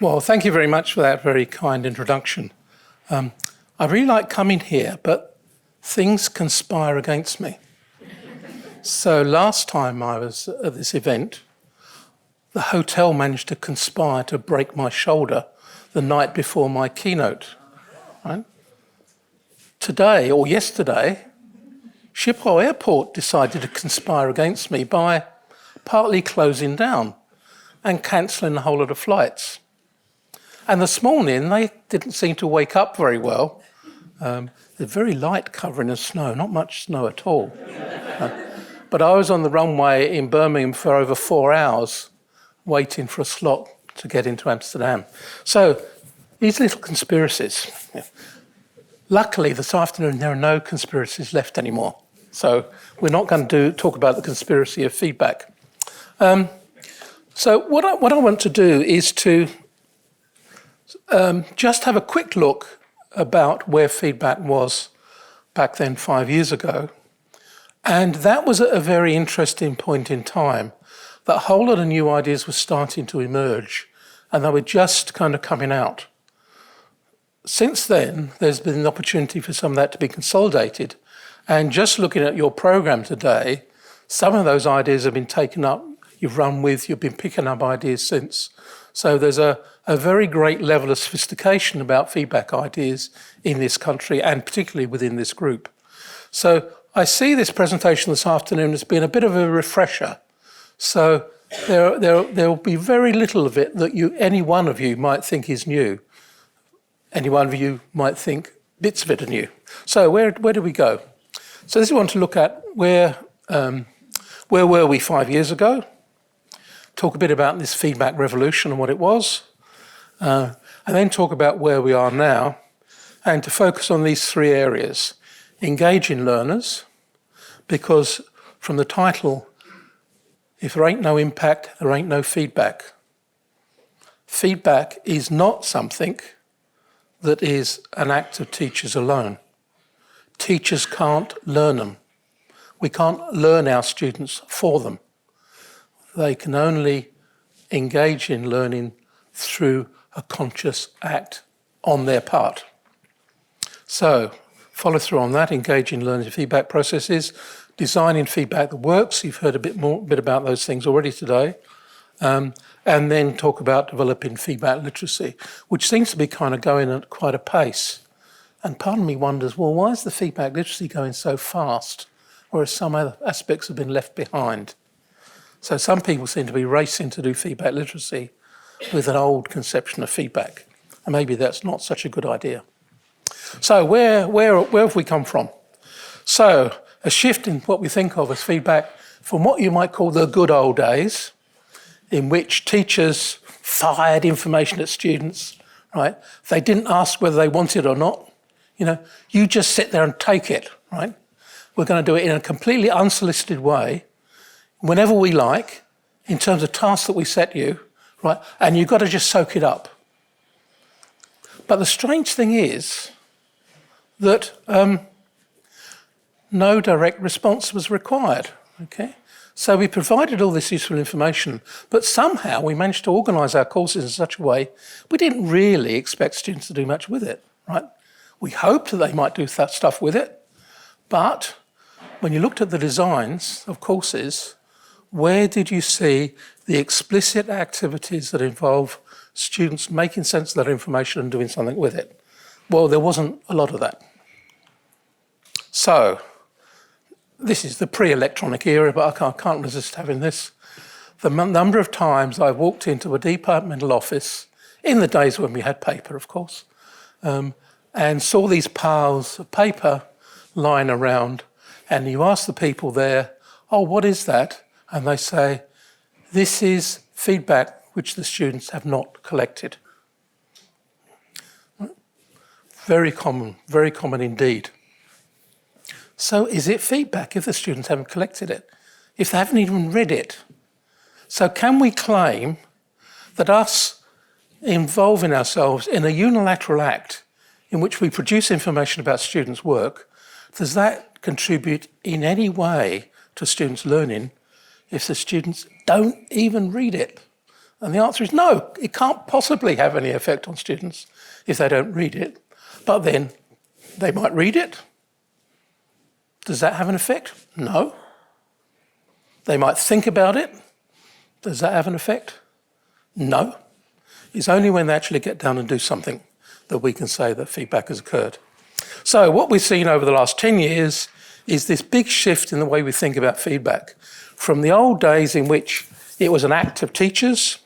Well, thank you very much for that very kind introduction. I really like coming here, but things conspire against me. So last time I was at this event, the hotel managed to conspire to break my shoulder the night before my keynote. Right? Today, or yesterday, Schiphol Airport decided to conspire against me by partly closing down and cancelling the whole of the flights. And this morning, they didn't seem to wake up very well. They're very light covering of snow, not much snow at all. But I was on the runway in Birmingham for over 4 hours, waiting for a slot to get into Amsterdam. So these little conspiracies. Luckily, this afternoon, there are no conspiracies left anymore. So we're not going to talk about the conspiracy of feedback. So what I want to do is to just have a quick look about where feedback was back then 5 years ago. And that was at a very interesting point in time. That a whole lot of new ideas were starting to emerge and they were just kind of coming out. Since then, there's been an opportunity for some of that to be consolidated. And just looking at your program today, some of those ideas have been taken up, you've run with, you've been picking up ideas since. So there's a very great level of sophistication about feedback ideas in this country and particularly within this group. So I see this presentation this afternoon as being a bit of a refresher. So there will be very little of it that any one of you might think is new. Any one of you might think bits of it are new. So where do we go? So this is one to look at where were we 5 years ago? Talk a bit about this feedback revolution and what it was, and then talk about where we are now, and to focus on these three areas. Engaging learners, because from the title, if there ain't no impact, there ain't no feedback. Feedback is not something that is an act of teachers alone. Teachers can't learn them. We can't learn our students for them. They can only engage in learning through a conscious act on their part. So, follow through on that, engage in learning feedback processes, designing feedback that works. You've heard a bit about those things already today. And then talk about developing feedback literacy, which seems to be kind of going at quite a pace. And part of me wonders, well, why is the feedback literacy going so fast, whereas some other aspects have been left behind? So some people seem to be racing to do feedback literacy with an old conception of feedback. And maybe that's not such a good idea. So where have we come from? So a shift in what we think of as feedback from what you might call the good old days, in which teachers fired information at students, right? They didn't ask whether they wanted it or not. You just sit there and take it, right? We're going to do it in a completely unsolicited way, whenever we like, in terms of tasks that we set you, right? And you've got to just soak it up. But the strange thing is that no direct response was required, okay? So we provided all this useful information, but somehow we managed to organise our courses in such a way we didn't really expect students to do much with it, right? We hoped that they might do that stuff with it, but when you looked at the designs of courses, where did you see the explicit activities that involve students making sense of that information and doing something with it? Well, there wasn't a lot of that. So, this is the pre-electronic era, but I can't resist having this. The number of times I walked into a departmental office, in the days when we had paper, of course, and saw these piles of paper lying around, and you ask the people there, oh, what is that? And they say, this is feedback which the students have not collected. Very common indeed. So is it feedback if the students haven't collected it? If they haven't even read it? So can we claim that us involving ourselves in a unilateral act in which we produce information about students' work, does that contribute in any way to students' learning if the students don't even read it? And the answer is no, it can't possibly have any effect on students if they don't read it. But then they might read it. Does that have an effect? No. They might think about it. Does that have an effect? No. It's only when they actually get down and do something that we can say that feedback has occurred. So what we've seen over the last 10 years is this big shift in the way we think about feedback. From the old days in which it was an act of teachers,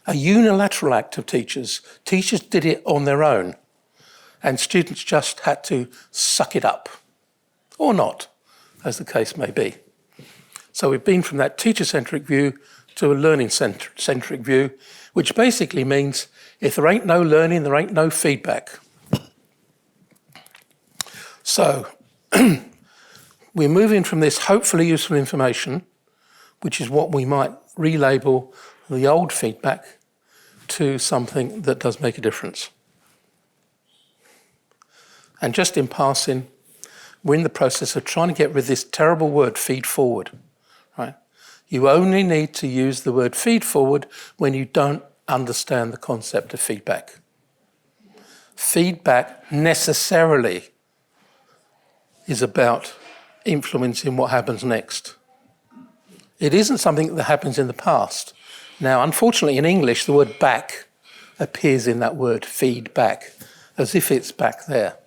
a unilateral act of teachers. Teachers did it on their own, and students just had to suck it up, or not, as the case may be. So we've been from that teacher-centric view to a learning-centric view, which basically means if there ain't no learning, there ain't no feedback. So we're moving from this hopefully useful information, which is what we might relabel the old feedback, to something that does make a difference. And just in passing, we're in the process of trying to get rid of this terrible word, feed forward. Right? You only need to use the word feed forward when you don't understand the concept of feedback. Feedback necessarily is about influencing what happens next. It isn't something that happens in the past. Now, unfortunately, in English, the word back appears in that word, feedback, as if it's back there.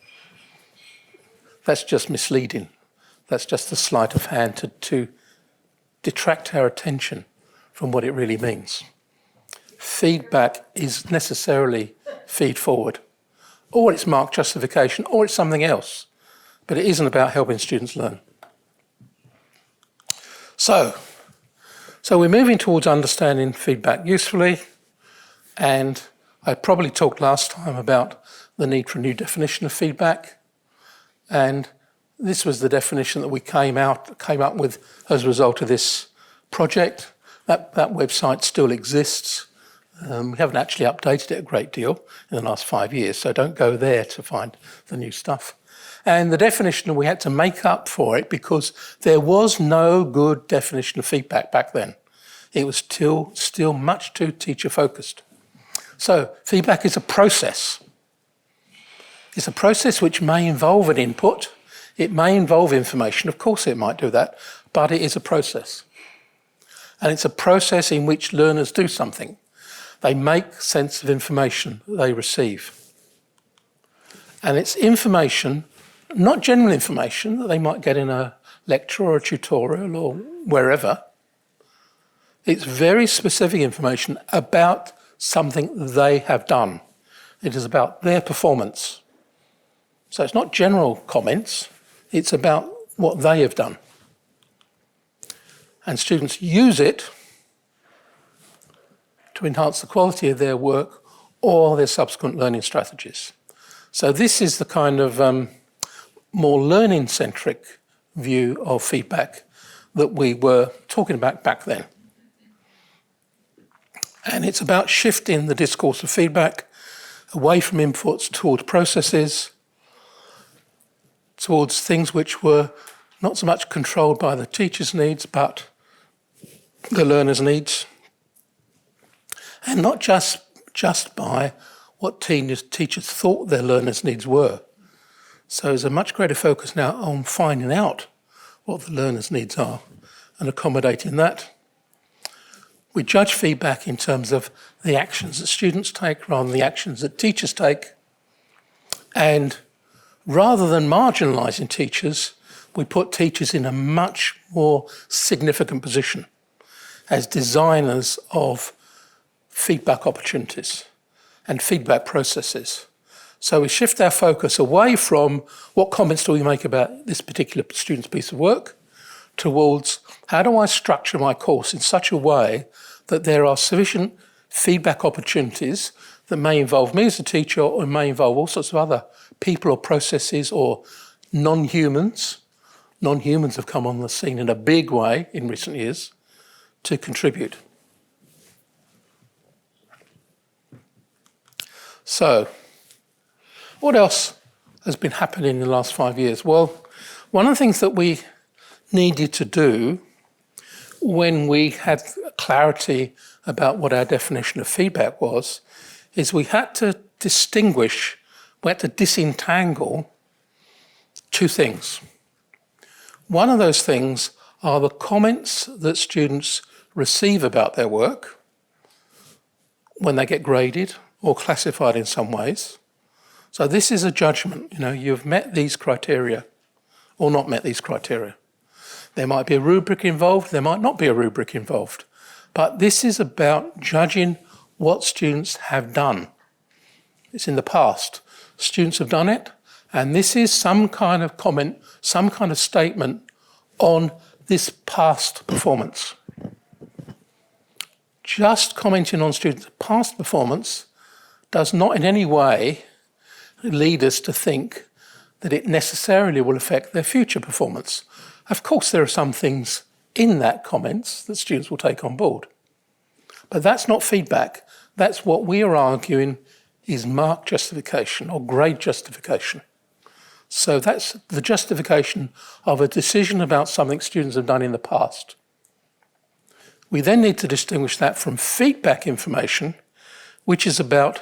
That's just misleading. That's just a sleight of hand to detract our attention from what it really means. Feedback is necessarily feed forward, or it's marked justification, or it's something else, but it isn't about helping students learn. So we're moving towards understanding feedback usefully, and I probably talked last time about the need for a new definition of feedback, and this was the definition that we came up with as a result of this project. That website still exists. We haven't actually updated it a great deal in the last 5 years, so don't go there to find the new stuff. And the definition, we had to make up for it because there was no good definition of feedback back then. It was still much too teacher-focused. So feedback is a process. It's a process which may involve an input. It may involve information. Of course it might do that, but it is a process. And it's a process in which learners do something. They make sense of information that they receive. And it's information, not general information that they might get in a lecture or a tutorial or wherever. It's very specific information about something they have done. It is about their performance. So it's not general comments, it's about what they have done. And students use it to enhance the quality of their work or their subsequent learning strategies. So this is the kind of more learning-centric view of feedback that we were talking about back then. And it's about shifting the discourse of feedback away from inputs towards processes, towards things which were not so much controlled by the teacher's needs, but the learner's needs. And not just by what teachers thought their learners' needs were. So there's a much greater focus now on finding out what the learners' needs are and accommodating that. We judge feedback in terms of the actions that students take rather than the actions that teachers take. And rather than marginalising teachers, we put teachers in a much more significant position as designers of feedback opportunities and feedback processes. So we shift our focus away from what comments do we make about this particular student's piece of work towards how do I structure my course in such a way that there are sufficient feedback opportunities that may involve me as a teacher or may involve all sorts of other people or processes or non-humans. Non-humans have come on the scene in a big way in recent years to contribute. So, what else has been happening in the last 5 years? Well, one of the things that we needed to do when we had clarity about what our definition of feedback was, is we had to distinguish, we had to disentangle two things. One of those things are the comments that students receive about their work when they get graded or classified in some ways. So this is a judgment, you've met these criteria or not met these criteria. There might be a rubric involved, there might not be a rubric involved. But this is about judging what students have done. It's in the past. Students have done it, and this is some kind of comment, some kind of statement on this past performance. Just commenting on students' past performance does not in any way lead us to think that it necessarily will affect their future performance. Of course, there are some things in that comments that students will take on board. But that's not feedback. That's what we are arguing is mark justification or grade justification. So that's the justification of a decision about something students have done in the past. We then need to distinguish that from feedback information, which is about,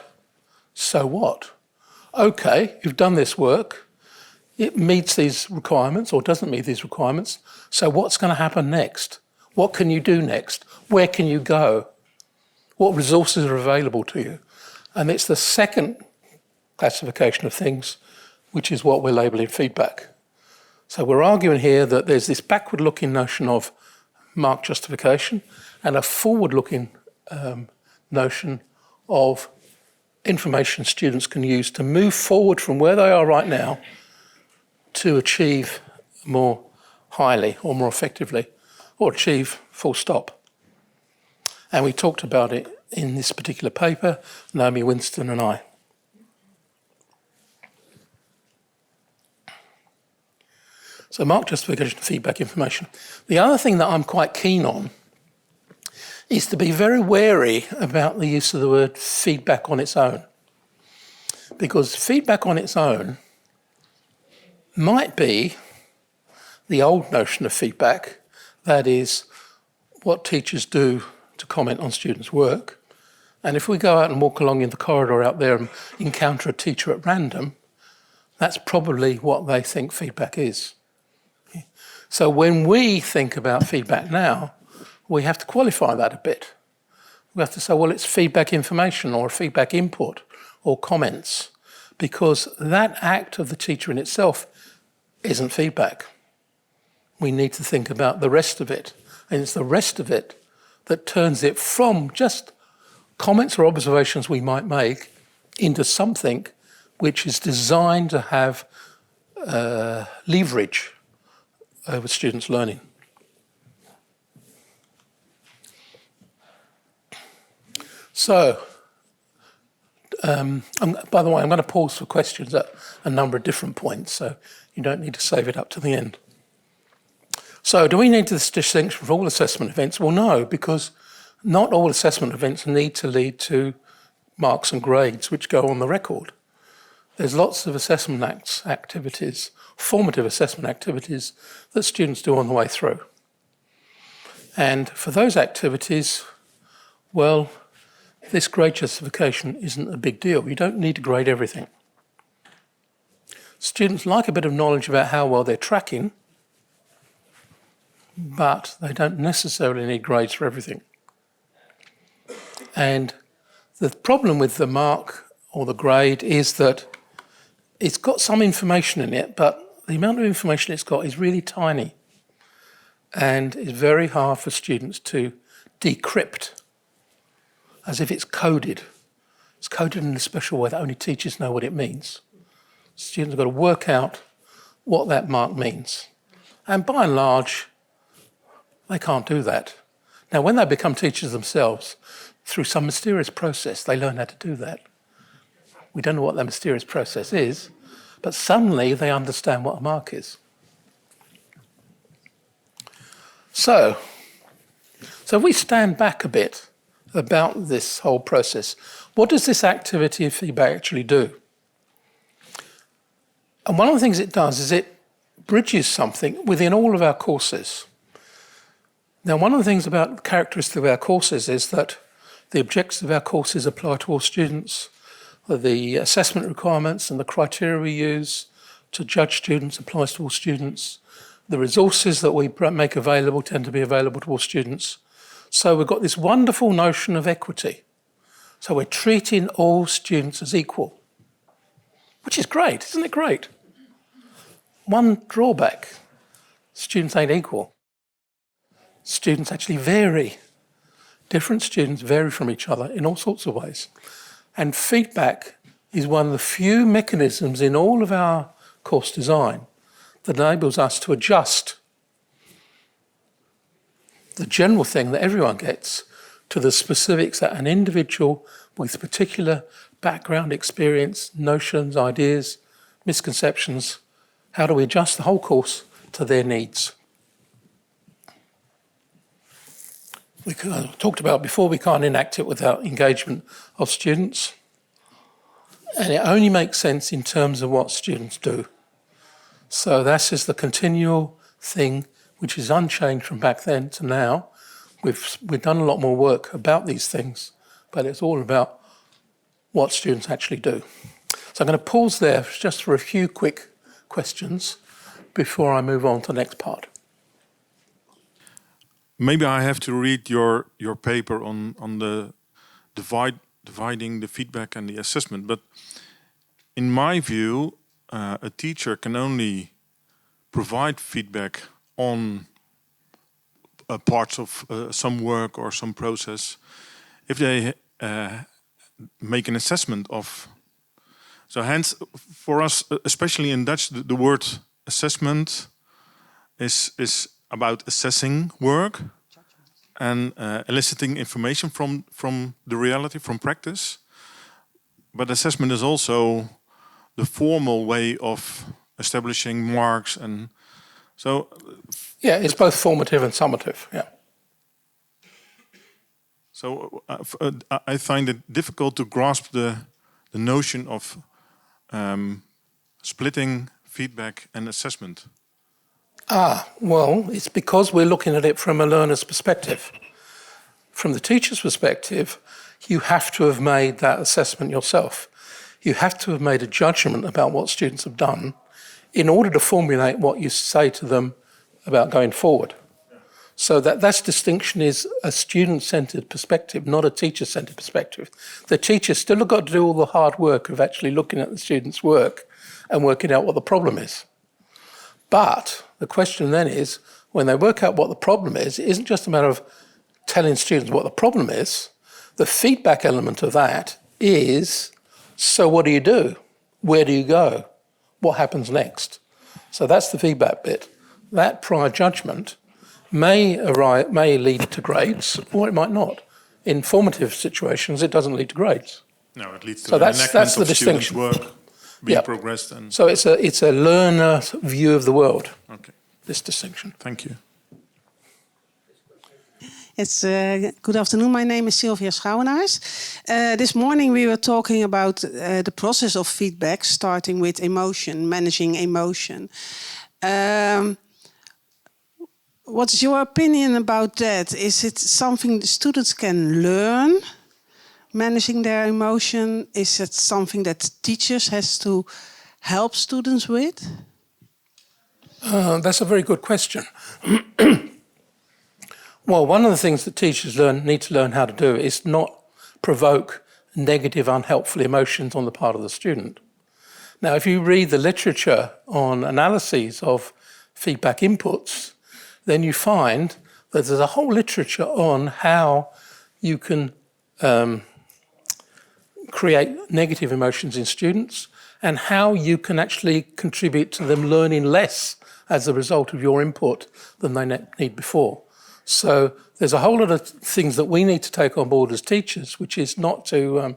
so what? Okay, you've done this work. It meets these requirements or doesn't meet these requirements. So what's going to happen next? What can you do next? Where can you go? What resources are available to you? And it's the second classification of things, which is what we're labelling feedback. So we're arguing here that there's this backward-looking notion of mark justification and a forward-looking notion of information students can use to move forward from where they are right now to achieve more highly or more effectively, or achieve full stop. And we talked about it in this particular paper, Naomi Winston and I. So mark justification, feedback information. The other thing that I'm quite keen on is to be very wary about the use of the word feedback on its own. Because feedback on its own might be the old notion of feedback, that is, what teachers do to comment on students' work. And if we go out and walk along in the corridor out there and encounter a teacher at random, that's probably what they think feedback is. So when we think about feedback now, we have to qualify that a bit. We have to say, well, it's feedback information or feedback input or comments, because that act of the teacher in itself isn't feedback. We need to think about the rest of it. And it's the rest of it that turns it from just comments or observations we might make into something which is designed to have leverage over students' learning. So, by the way, I'm going to pause for questions at a number of different points, so you don't need to save it up to the end. So, do we need this distinction for all assessment events? Well, no, because not all assessment events need to lead to marks and grades which go on the record. There's lots of assessment activities, formative assessment activities that students do on the way through. And for those activities, well, this grade justification isn't a big deal. You don't need to grade everything. Students like a bit of knowledge about how well they're tracking, but they don't necessarily need grades for everything. And the problem with the mark or the grade is that it's got some information in it, but the amount of information it's got is really tiny. And it's very hard for students to decrypt as if it's coded. It's coded in a special way that only teachers know what it means. Students have got to work out what that mark means. And by and large, they can't do that. Now, when they become teachers themselves, through some mysterious process, they learn how to do that. We don't know what that mysterious process is, but suddenly they understand what a mark is. So if we stand back a bit about this whole process, what does this activity of feedback actually do? And one of the things it does is it bridges something within all of our courses. Now, one of the things about the characteristics of our courses is that the objectives of our courses apply to all students. The assessment requirements and the criteria we use to judge students applies to all students. The resources that we make available tend to be available to all students. So we've got this wonderful notion of equity. So we're treating all students as equal, which is great, isn't it great? One drawback, students ain't equal. Students actually vary. Different students vary from each other in all sorts of ways. And feedback is one of the few mechanisms in all of our course design that enables us to adjust the general thing that everyone gets to the specifics that an individual with particular background, experience, notions, ideas, misconceptions, how do we adjust the whole course to their needs? We talked about before, we can't enact it without engagement of students. And it only makes sense in terms of what students do. So that is the continual thing which is unchanged from back then to now. We've done a lot more work about these things, but it's all about what students actually do. So I'm going to pause there just for a few quick questions before I move on to the next part. Maybe I have to read your paper on the dividing the feedback and the assessment, but in my view, a teacher can only provide feedback on parts of some work or some process if they make an assessment of. So hence, for us, especially in Dutch, the word assessment is about assessing work and eliciting information from the reality, from practice. But assessment is also the formal way of establishing marks, and so. Yeah, it's both formative and summative. Yeah. So I find it difficult to grasp the notion of splitting feedback and assessment. Well, it's because we're looking at it from a learner's perspective. From the teacher's perspective, you have to have made that assessment yourself. You have to have made a judgment about what students have done in order to formulate what you say to them about going forward. So that distinction is a student-centred perspective, not a teacher-centred perspective. The teacher still have got to do all the hard work of actually looking at the students' work and working out what the problem is. But the question then is, when they work out what the problem is, it isn't just a matter of telling students what the problem is. The feedback element of that is, so what do you do? Where do you go? What happens next? So that's the feedback bit. That prior judgment may lead to grades, or it might not. In formative situations, it doesn't lead to grades. No, it leads to so that's the distinction. Work being progressed. And so it's a learner view of the world. Okay. This distinction. Thank you. It's good afternoon. My name is Sylvia Schouwenaars. This morning we were talking about the process of feedback, starting with emotion, managing emotion. What's your opinion about that? Is it something the students can learn, managing their emotion? Is it something that teachers has to help students with? That's a very good question. Well, one of the things that teachers need to learn how to do is not provoke negative, unhelpful emotions on the part of the student. Now, if you read the literature on analyses of feedback inputs, then you find that there's a whole literature on how you can create negative emotions in students and how you can actually contribute to them learning less as a result of your input than they need before. So there's a whole lot of things that we need to take on board as teachers, which is not to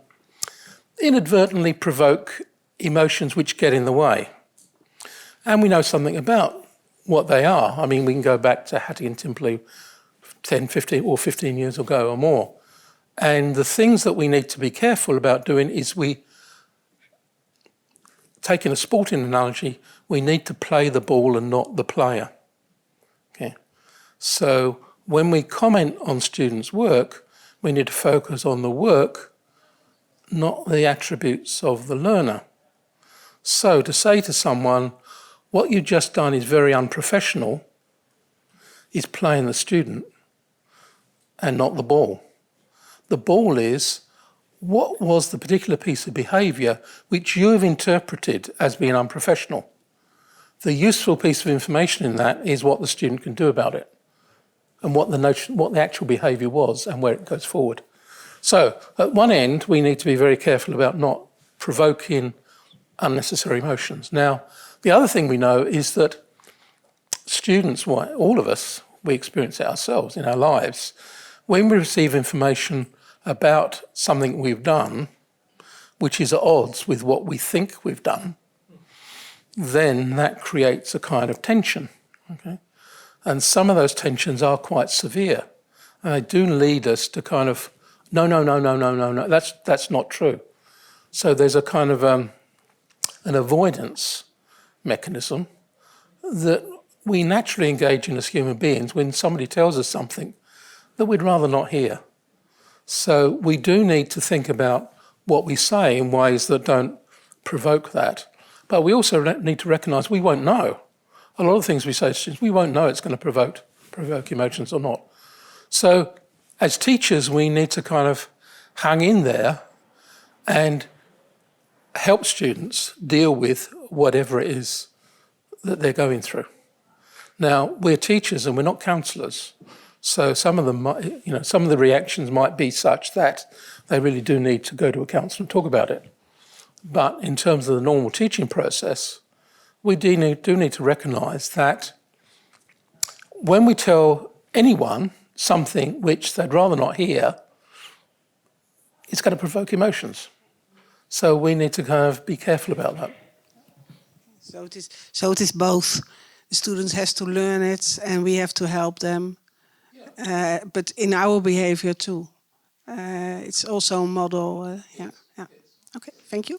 inadvertently provoke emotions which get in the way. And we know something about what they are. I mean, we can go back to Hattie and Timpley 10, 15 years ago or more. And the things that we need to be careful about doing is taking a sporting analogy, we need to play the ball and not the player. Okay. So when we comment on students' work, we need to focus on the work, not the attributes of the learner. So to say to someone, what you've just done is very unprofessional, is playing the student and not the ball. The ball is, what was the particular piece of behaviour which you have interpreted as being unprofessional? The useful piece of information in that is what the student can do about it and what the actual behaviour was and where it goes forward. So at one end, we need to be very careful about not provoking unnecessary emotions. Now, the other thing we know is that students, all of us, we experience it ourselves in our lives. When we receive information about something we've done, which is at odds with what we think we've done, then that creates a kind of tension. Okay? And some of those tensions are quite severe. And they do lead us to kind of, no, that's not true. So there's a kind of an avoidance mechanism that we naturally engage in as human beings when somebody tells us something that we'd rather not hear. So we do need to think about what we say in ways that don't provoke that. But we also need to recognise we won't know. A lot of things we say to students, we won't know it's going to provoke emotions or not. So as teachers, we need to kind of hang in there and help students deal with whatever it is that they're going through. Now, we're teachers and we're not counsellors. So some of them, some of the reactions might be such that they really do need to go to a counsellor and talk about it. But in terms of the normal teaching process, we do need to recognise that when we tell anyone something which they'd rather not hear, it's going to provoke emotions. So we need to kind of be careful about that. So it is both. The students has to learn it and we have to help them. But in our behavior too. It's also a model. Yeah. Okay, thank you.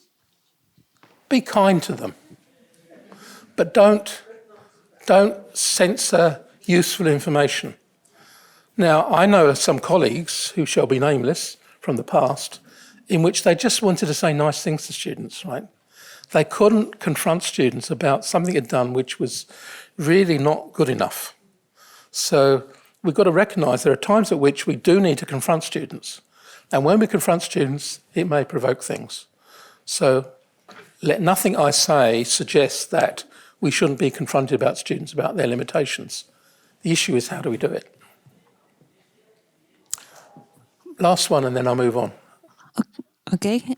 Be kind to them. But don't censor useful information. Now, I know some colleagues who shall be nameless from the past in which they just wanted to say nice things to students, right? They couldn't confront students about something they'd done which was really not good enough. So we've got to recognise there are times at which we do need to confront students. And when we confront students, it may provoke things. So let nothing I say suggest that we shouldn't be confronted about students about their limitations. The issue is how do we do it? Last one and then I'll move on. Okay.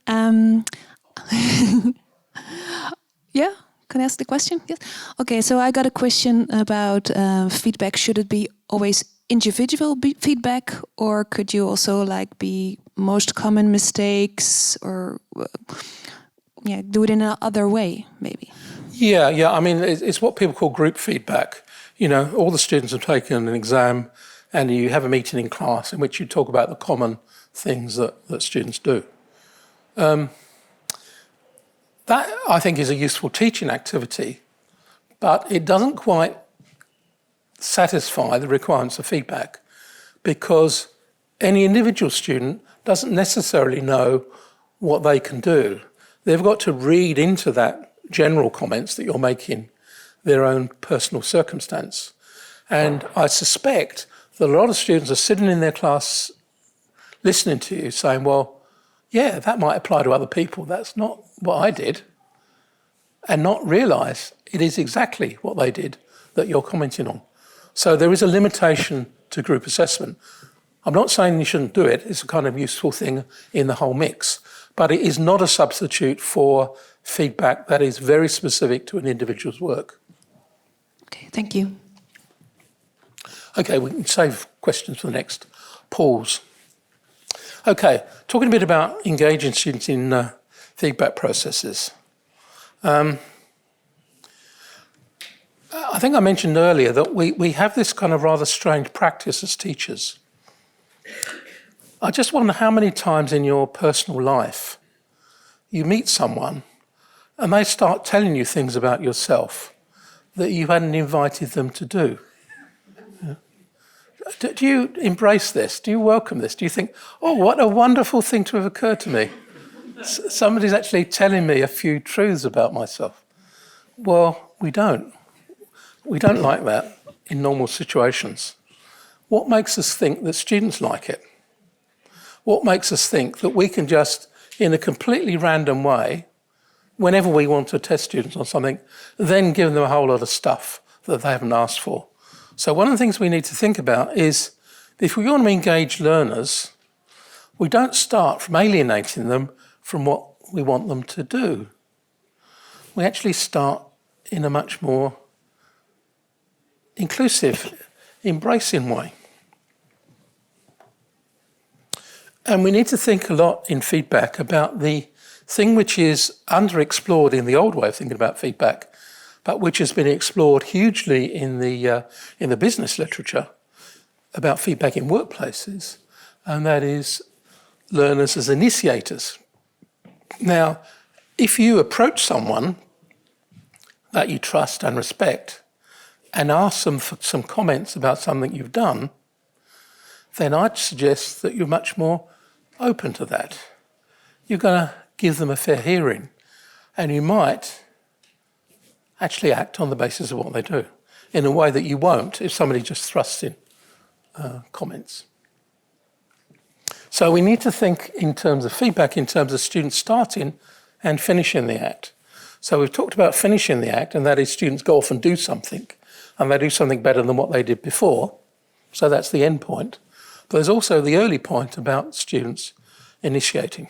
Yeah, can I ask the question? Yes. Okay, so I got a question about feedback. Should it be always individual feedback, or could you also be most common mistakes, or do it in another way, maybe? Yeah. I mean, it's what people call group feedback. All the students have taken an exam, and you have a meeting in class in which you talk about the common things that students do. That, I think, is a useful teaching activity, but it doesn't quite satisfy the requirements of feedback because any individual student doesn't necessarily know what they can do. They've got to read into that general comments that you're making their own personal circumstance. And I suspect that a lot of students are sitting in their class listening to you saying, well, yeah, that might apply to other people. That's not what I did. And not realise it is exactly what they did that you're commenting on. So there is a limitation to group assessment. I'm not saying you shouldn't do it. It's a kind of useful thing in the whole mix. But it is not a substitute for feedback that is very specific to an individual's work. Okay, thank you. Okay, we can save questions for the next pause. Okay, talking a bit about engaging students in feedback processes. I think I mentioned earlier that we have this kind of rather strange practice as teachers. I just wonder how many times in your personal life you meet someone and they start telling you things about yourself that you hadn't invited them to do. Do you embrace this? Do you welcome this? Do you think, oh, what a wonderful thing to have occurred to me? Somebody's actually telling me a few truths about myself. Well, we don't. We don't like that in normal situations. What makes us think that students like it? What makes us think that we can just, in a completely random way, whenever we want to test students on something, then give them a whole lot of stuff that they haven't asked for? So one of the things we need to think about is, if we want to engage learners, we don't start from alienating them from what we want them to do. We actually start in a much more inclusive, embracing way. And we need to think a lot in feedback about the thing which is underexplored in the old way of thinking about feedback, but which has been explored hugely in the business literature about feedback in workplaces, and that is learners as initiators. Now, if you approach someone that you trust and respect and ask them for some comments about something you've done, then I'd suggest that you're much more open to that. You're going to give them a fair hearing, and you might actually act on the basis of what they do in a way that you won't if somebody just thrusts in comments. So we need to think in terms of feedback, in terms of students starting and finishing the act. So we've talked about finishing the act, and that is students go off and do something, and they do something better than what they did before. So that's the end point. But there's also the early point about students initiating.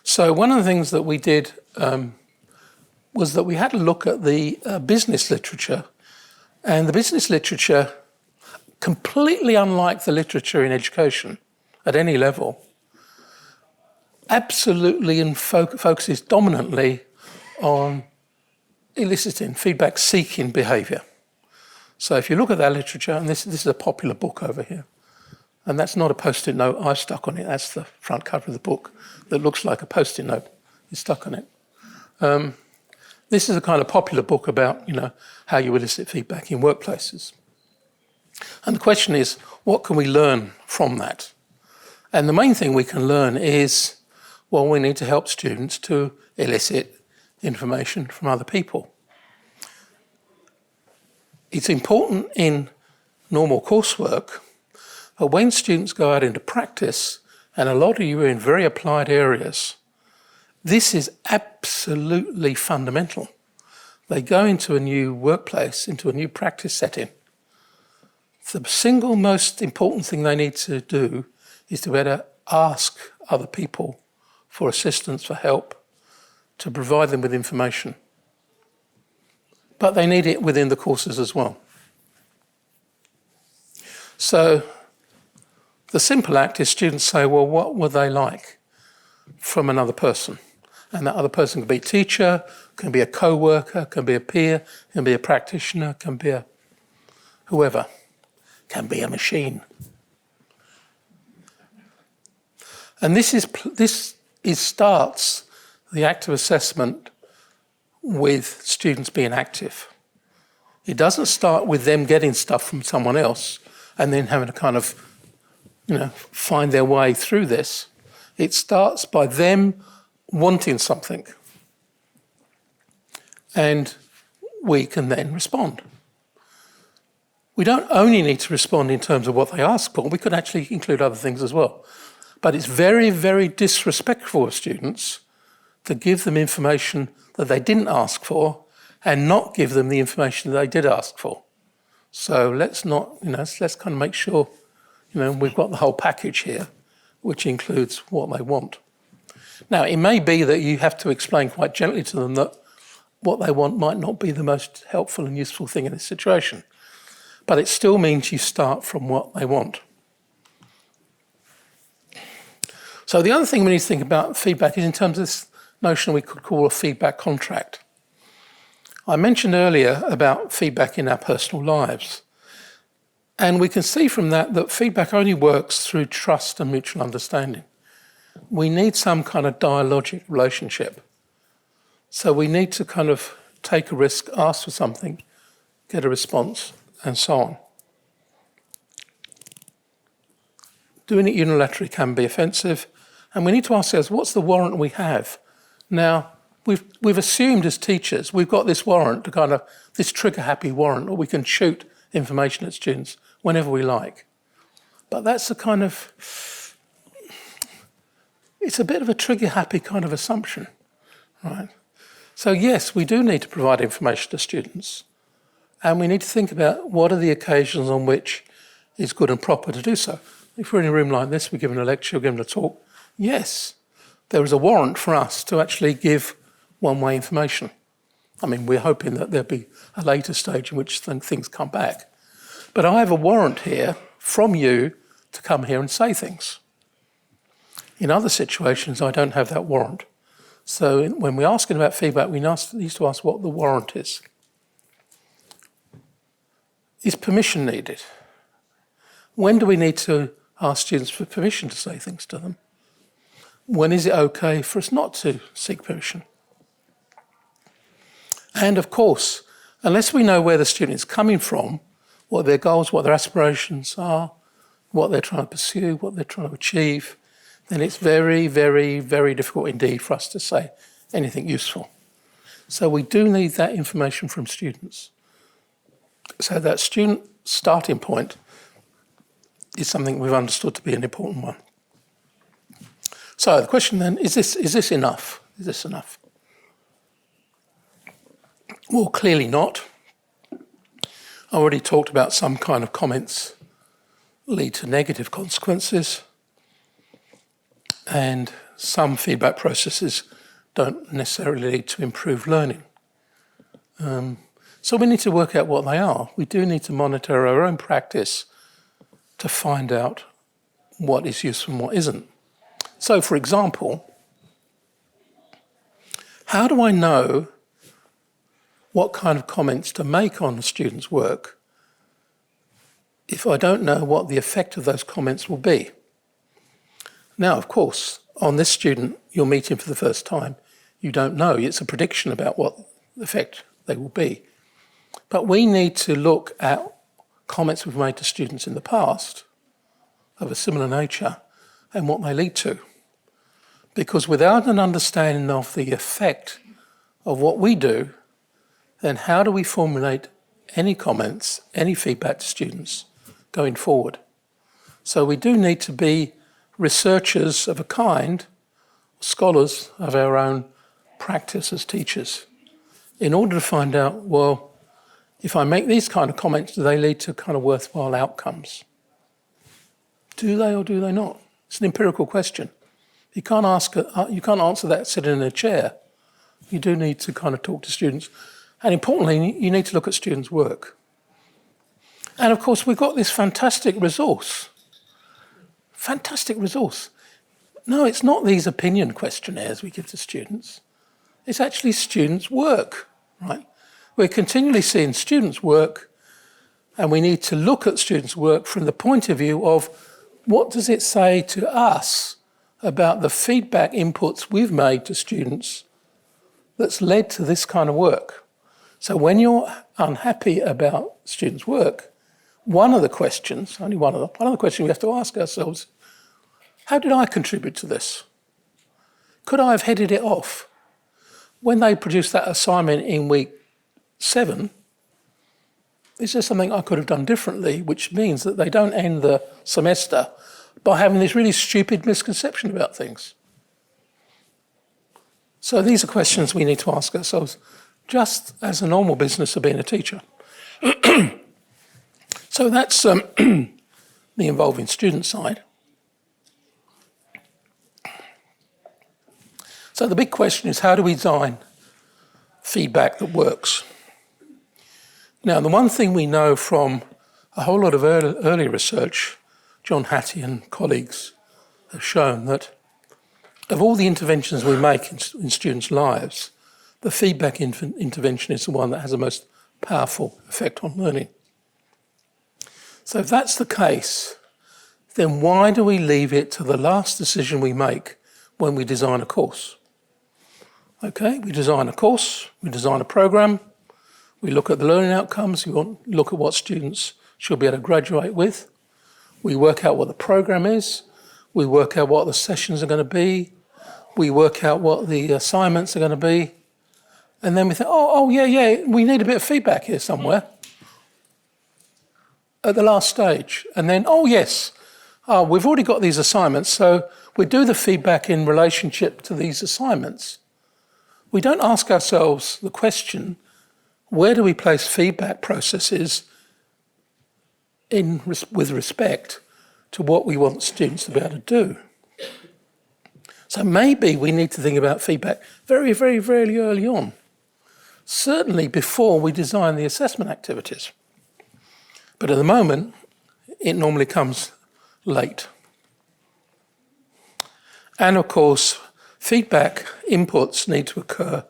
So one of the things that we did was that we had a look at the business literature. And the business literature, completely unlike the literature in education at any level, absolutely focuses dominantly on eliciting, feedback-seeking behaviour. So if you look at that literature, and this is a popular book over here, and that's not a post-it note I've stuck on it, that's the front cover of the book that looks like a post-it note is stuck on it. This is a kind of popular book about, how you elicit feedback in workplaces. And the question is, what can we learn from that? And the main thing we can learn is, well, we need to help students to elicit information from other people. It's important in normal coursework, but when students go out into practice, and a lot of you are in very applied areas, this is absolutely fundamental. They go into a new workplace, into a new practice setting. The single most important thing they need to do is to better ask other people for assistance, for help, to provide them with information. But they need it within the courses as well. So the simple act is students say, well, what would they like from another person? And that other person can be a teacher, can be a co-worker, can be a peer, can be a practitioner, can be a whoever, can be a machine. And this starts the active assessment with students being active. It doesn't start with them getting stuff from someone else and then having to kind of, find their way through this. It starts by them wanting something. And we can then respond. We don't only need to respond in terms of what they ask for, we could actually include other things as well. But it's very, very disrespectful of students to give them information that they didn't ask for and not give them the information that they did ask for. So let's not, let's kind of make sure, we've got the whole package here, which includes what they want. Now, it may be that you have to explain quite gently to them that what they want might not be the most helpful and useful thing in this situation, but it still means you start from what they want. So the other thing we need to think about feedback is in terms of this notion we could call a feedback contract. I mentioned earlier about feedback in our personal lives. And we can see from that feedback only works through trust and mutual understanding. We need some kind of dialogic relationship. So we need to kind of take a risk, ask for something, get a response, and so on. Doing it unilaterally can be offensive. And we need to ask ourselves, what's the warrant we have? Now, we've assumed as teachers, we've got this warrant, this trigger-happy warrant, or we can shoot information at students whenever we like. But that's it's a bit of a trigger-happy kind of assumption, right? So yes, we do need to provide information to students, and we need to think about what are the occasions on which it's good and proper to do so. If we're in a room like this, we're giving a lecture, we're giving a talk, yes, there is a warrant for us to actually give one-way information. I mean, we're hoping that there'll be a later stage in which things come back. But I have a warrant here from you to come here and say things. In other situations, I don't have that warrant. So when we're asking about feedback, we need to ask what the warrant is. Is permission needed? When do we need to ask students for permission to say things to them? When is it okay for us not to seek permission? And of course, unless we know where the student is coming from, what their goals, what their aspirations are, what they're trying to pursue, what they're trying to achieve, then it's very, very, very difficult indeed for us to say anything useful. So we do need that information from students. So that student starting point is something we've understood to be an important one. So the question then, is this enough? Is this enough? Well, clearly not. I already talked about some kind of comments lead to negative consequences, and some feedback processes don't necessarily lead to improved learning. So we need to work out what they are. We do need to monitor our own practice to find out what is useful and what isn't. So, for example, how do I know what kind of comments to make on a student's work if I don't know what the effect of those comments will be? Now, of course, on this student you're meeting for the first time, you don't know. It's a prediction about what effect they will be. But we need to look at comments we've made to students in the past of a similar nature and what they lead to. Because without an understanding of the effect of what we do, then how do we formulate any comments, any feedback to students going forward? So we do need to be researchers of a kind, scholars of our own practice as teachers, in order to find out, well, if I make these kind of comments, do they lead to kind of worthwhile outcomes? Do they or do they not? It's an empirical question. You can't answer that sitting in a chair. You do need to kind of talk to students. And importantly, you need to look at students' work. And of course, we've got this fantastic resource. Fantastic resource. No, it's not these opinion questionnaires we give to students. It's actually students' work, right? We're continually seeing students' work, and we need to look at students' work from the point of view of what does it say to us about the feedback inputs we've made to students that's led to this kind of work. So when you're unhappy about students' work, one of the questions we have to ask ourselves, how did I contribute to this? Could I have headed it off? When they produced that assignment in week 7, is there something I could have done differently, which means that they don't end the semester by having this really stupid misconception about things? So these are questions we need to ask ourselves, just as a normal business of being a teacher. So that's the involving student side. So the big question is, how do we design feedback that works? Now, the one thing we know from a whole lot of early research, John Hattie and colleagues have shown that of all the interventions we make in students' lives, the feedback intervention is the one that has the most powerful effect on learning. So if that's the case, then why do we leave it to the last decision we make when we design a course? Okay, we design a course, we design a program, we look at the learning outcomes, we look at what students should be able to graduate with. We work out what the program is. We work out what the sessions are going to be. We work out what the assignments are going to be. And then we think, oh, yeah, we need a bit of feedback here somewhere at the last stage. And then, oh, yes, we've already got these assignments, so we do the feedback in relationship to these assignments. We don't ask ourselves the question, where do we place feedback processes with respect to what we want students to be able to do? So maybe we need to think about feedback very, very, very early on. Certainly before we design the assessment activities. But at the moment, it normally comes late. And of course, feedback inputs need to occur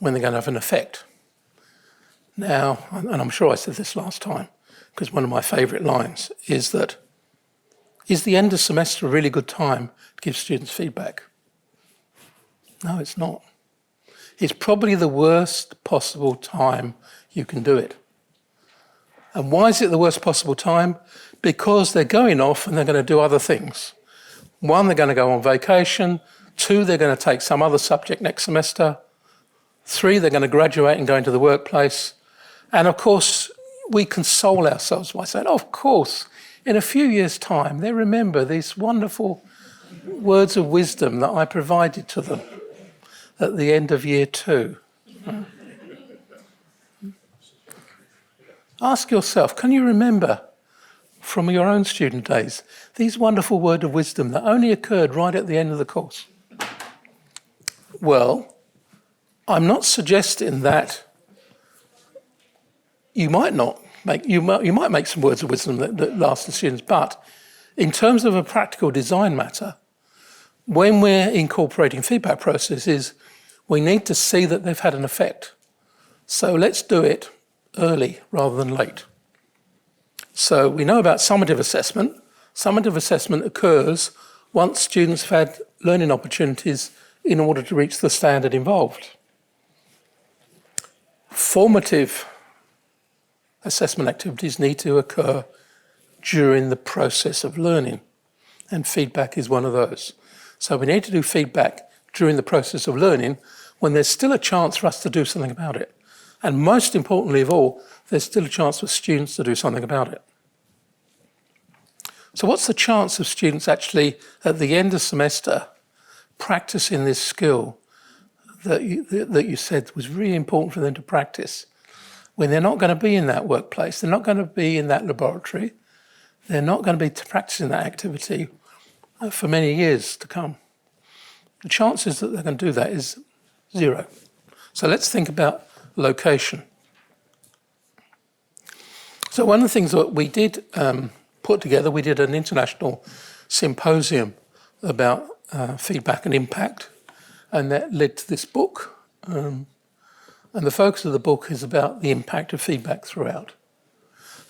when they're going to have an effect. Now, and I'm sure I said this last time, because one of my favourite lines is that, is the end of semester a really good time to give students feedback? No, it's not. It's probably the worst possible time you can do it. And why is it the worst possible time? Because they're going off and they're going to do other things. One, they're going to go on vacation. 2, they're going to take some other subject next semester. 3, they're going to graduate and go into the workplace. And of course, we console ourselves by saying, oh, of course, in a few years' time, they remember these wonderful words of wisdom that I provided to them at the end of year 2. Ask yourself, can you remember from your own student days these wonderful words of wisdom that only occurred right at the end of the course? Well, I'm not suggesting that you might make some words of wisdom that last the students, but in terms of a practical design matter, when we're incorporating feedback processes, we need to see that they've had an effect. So let's do it early rather than late. So we know about summative assessment. Summative assessment occurs once students have had learning opportunities in order to reach the standard involved. Formative assessment activities need to occur during the process of learning, and feedback is one of those. So we need to do feedback during the process of learning when there's still a chance for us to do something about it. And most importantly of all, there's still a chance for students to do something about it. So what's the chance of students actually, at the end of semester, practicing this skill that you said was really important for them to practice, when they're not going to be in that workplace, they're not going to be in that laboratory, they're not going to be practicing that activity for many years to come? The chances that they're going to do that is 0. So let's think about location. So one of the things that we did put together, we did an international symposium about feedback and impact, and that led to this book. And the focus of the book is about the impact of feedback throughout.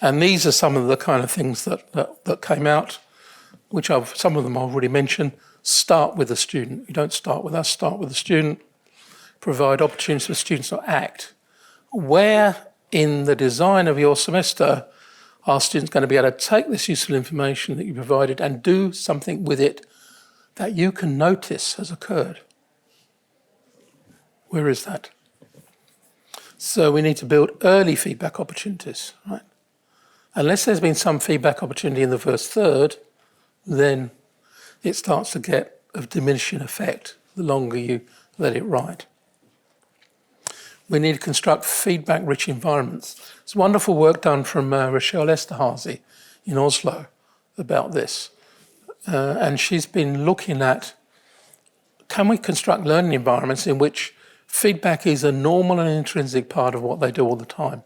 And these are some of the kind of things that came out, which some of them I've already mentioned. Start with the student. You don't start with us, start with the student. Provide opportunities for students to act. Where in the design of your semester are students going to be able to take this useful information that you provided and do something with it that you can notice has occurred? Where is that? So we need to build early feedback opportunities, right? Unless there's been some feedback opportunity in the first third, then it starts to get a diminishing effect the longer you let it ride. We need to construct feedback-rich environments. There's wonderful work done from Rochelle Esterhazy in Oslo about this. And she's been looking at, can we construct learning environments in which feedback is a normal and intrinsic part of what they do all the time?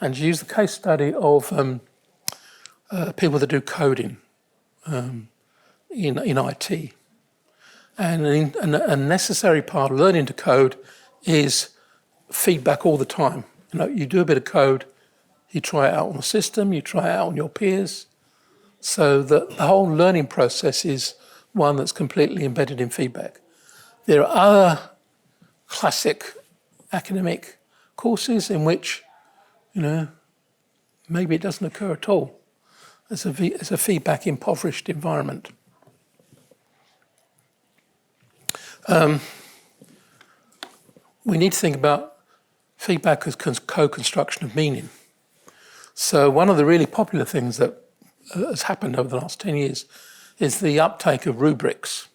And she used the case study of people that do coding in IT. And a necessary part of learning to code is feedback all the time. You do a bit of code, you try it out on the system, you try it out on your peers, so that the whole learning process is one that's completely embedded in feedback. There are other classic academic courses in which, maybe it doesn't occur at all. as a feedback impoverished environment. We need to think about feedback as co-construction of meaning. So one of the really popular things that has happened over the last 10 years is the uptake of rubrics.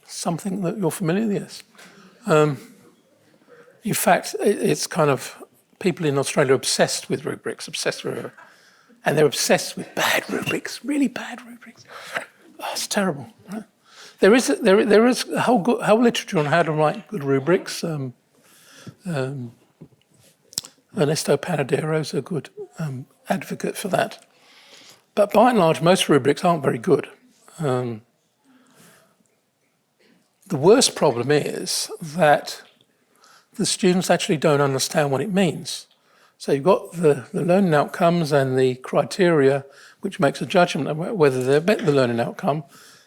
Something that you're familiar with, yes. In fact, it's kind of, people in Australia are obsessed with rubrics, and they're obsessed with bad rubrics, really bad rubrics. Oh, it's terrible, right? There is a whole literature on how to write good rubrics. Ernesto Panadero is a good advocate for that. But by and large, most rubrics aren't very good. The worst problem is that the students actually don't understand what it means. So you've got the learning outcomes and the criteria, which makes a judgment of whether they've met the learning outcome.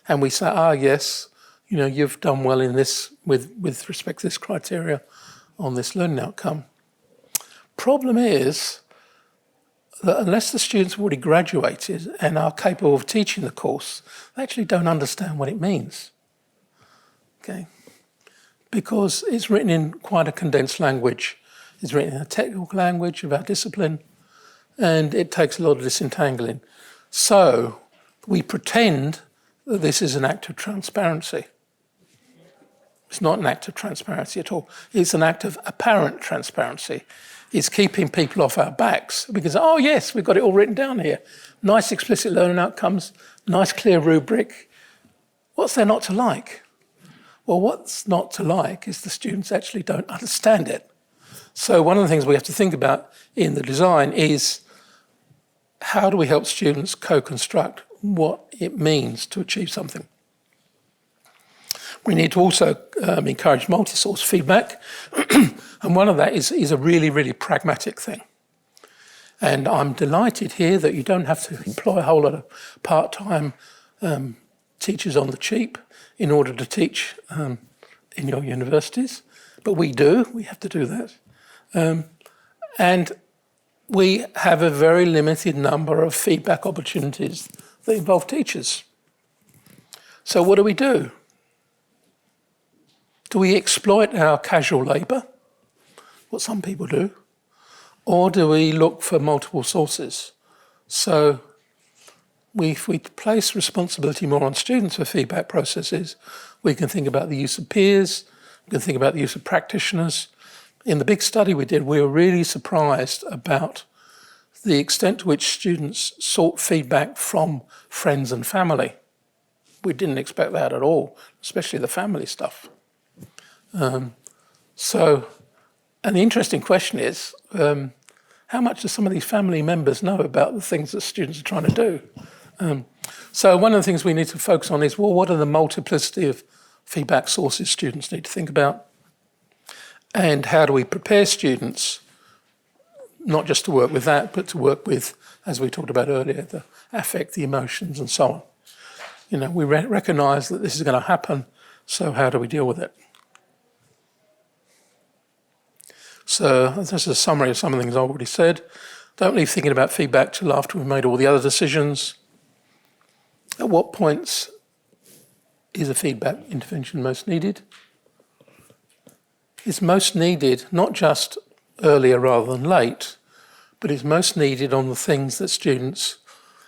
And we say, yes, you've done well in this with respect to this criteria on this learning outcome. Problem is that unless the students have already graduated and are capable of teaching the course, they actually don't understand what it means. Okay? Because it's written in quite a condensed language. It's written in a technical language of our discipline, and it takes a lot of disentangling. So we pretend that this is an act of transparency. It's not an act of transparency at all. It's an act of apparent transparency. It's keeping people off our backs because, yes, we've got it all written down here. Nice explicit learning outcomes, nice clear rubric. What's there not to like? Well, what's not to like is the students actually don't understand it. So one of the things we have to think about in the design is how do we help students co-construct what it means to achieve something? We need to also encourage multi-source feedback. And one of that is a really, really pragmatic thing. And I'm delighted here that you don't have to employ a whole lot of part-time teachers on the cheap in order to teach in your universities. But we do, we have to do that. And we have a very limited number of feedback opportunities that involve teachers. So what do? Do we exploit our casual labour, what some people do, or do we look for multiple sources? So if we place responsibility more on students for feedback processes, we can think about the use of peers, we can think about the use of practitioners. In the big study we did, we were really surprised about the extent to which students sought feedback from friends and family. We didn't expect that at all, especially the family stuff. And the interesting question is, how much do some of these family members know about the things that students are trying to do? So one of the things we need to focus on is, what are the multiplicity of feedback sources students need to think about? And how do we prepare students, not just to work with that, but to work with, as we talked about earlier, the affect, the emotions, and so on. We recognise that this is going to happen, so how do we deal with it? So this is a summary of some of the things I've already said. Don't leave thinking about feedback till after we've made all the other decisions. At what points is a feedback intervention most needed? It's most needed not just earlier rather than late, but it's most needed on the things that students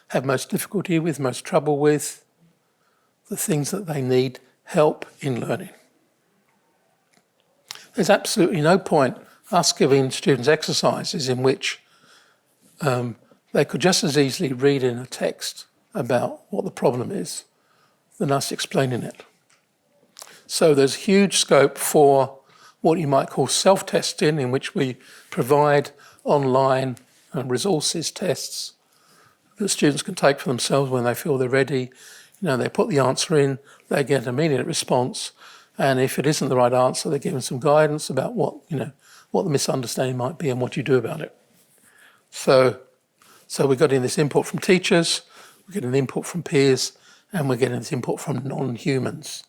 have most difficulty with, most trouble with, the things that they need help in learning. There's absolutely no point us giving students exercises in which they could just as easily read in a text about what the problem is than us explaining it. So there's huge scope for what you might call self-testing, in which we provide online resources, tests that students can take for themselves when they feel they're ready. They put the answer in, they get an immediate response, and if it isn't the right answer, they're given some guidance about what the misunderstanding might be and what you do about it. So we're getting this input from teachers, we're getting input from peers, and we're getting this input from non-humans.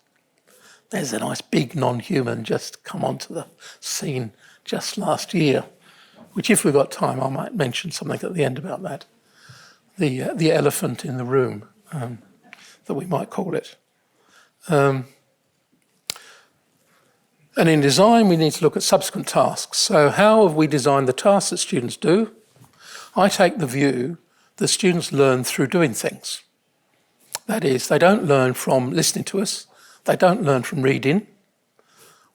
There's a nice big non-human just come onto the scene just last year, which if we've got time, I might mention something at the end about that. the elephant in the room, that we might call it. And in design, we need to look at subsequent tasks. So how have we designed the tasks that students do? I take the view that students learn through doing things. That is, they don't learn from listening to us. They don't learn from reading.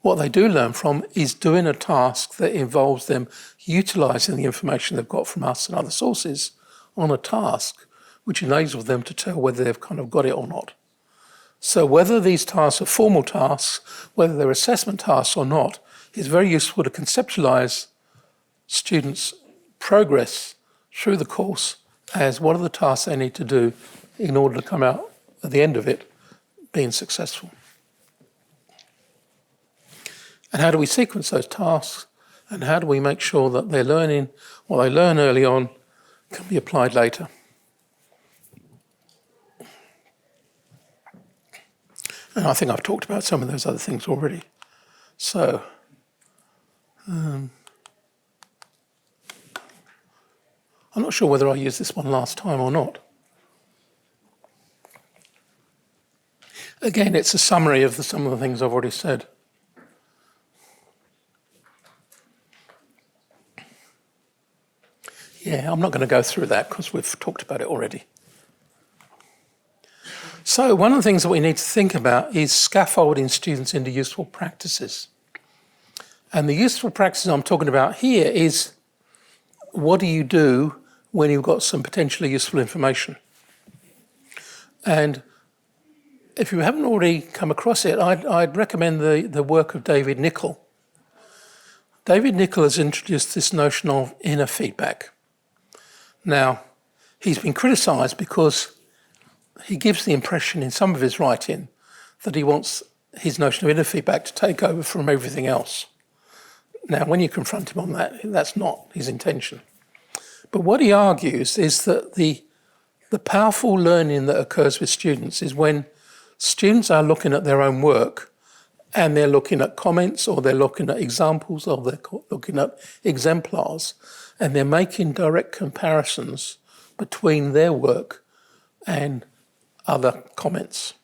What they do learn from is doing a task that involves them utilising the information they've got from us and other sources on a task which enables them to tell whether they've kind of got it or not. So whether these tasks are formal tasks, whether they're assessment tasks or not, is very useful to conceptualise students' progress through the course as what are the tasks they need to do in order to come out at the end of it being successful. And how do we sequence those tasks? And how do we make sure that they're learning what they learn early on can be applied later? And I think I've talked about some of those other things already. So, I'm not sure whether I used this one last time or not. Again, it's a summary of some of the things I've already said. Yeah, I'm not going to go through that because we've talked about it already. So one of the things that we need to think about is scaffolding students into useful practices. And the useful practices I'm talking about here is, what do you do when you've got some potentially useful information? And if you haven't already come across it, I'd recommend the work of David Nichol. David Nichol has introduced this notion of inner feedback. Now, he's been criticised because he gives the impression in some of his writing that he wants his notion of inner feedback to take over from everything else. Now, when you confront him on that, that's not his intention. But what he argues is that the powerful learning that occurs with students is when students are looking at their own work and they're looking at comments, or they're looking at examples, or they're looking at exemplars, and they're making direct comparisons between their work and other comments.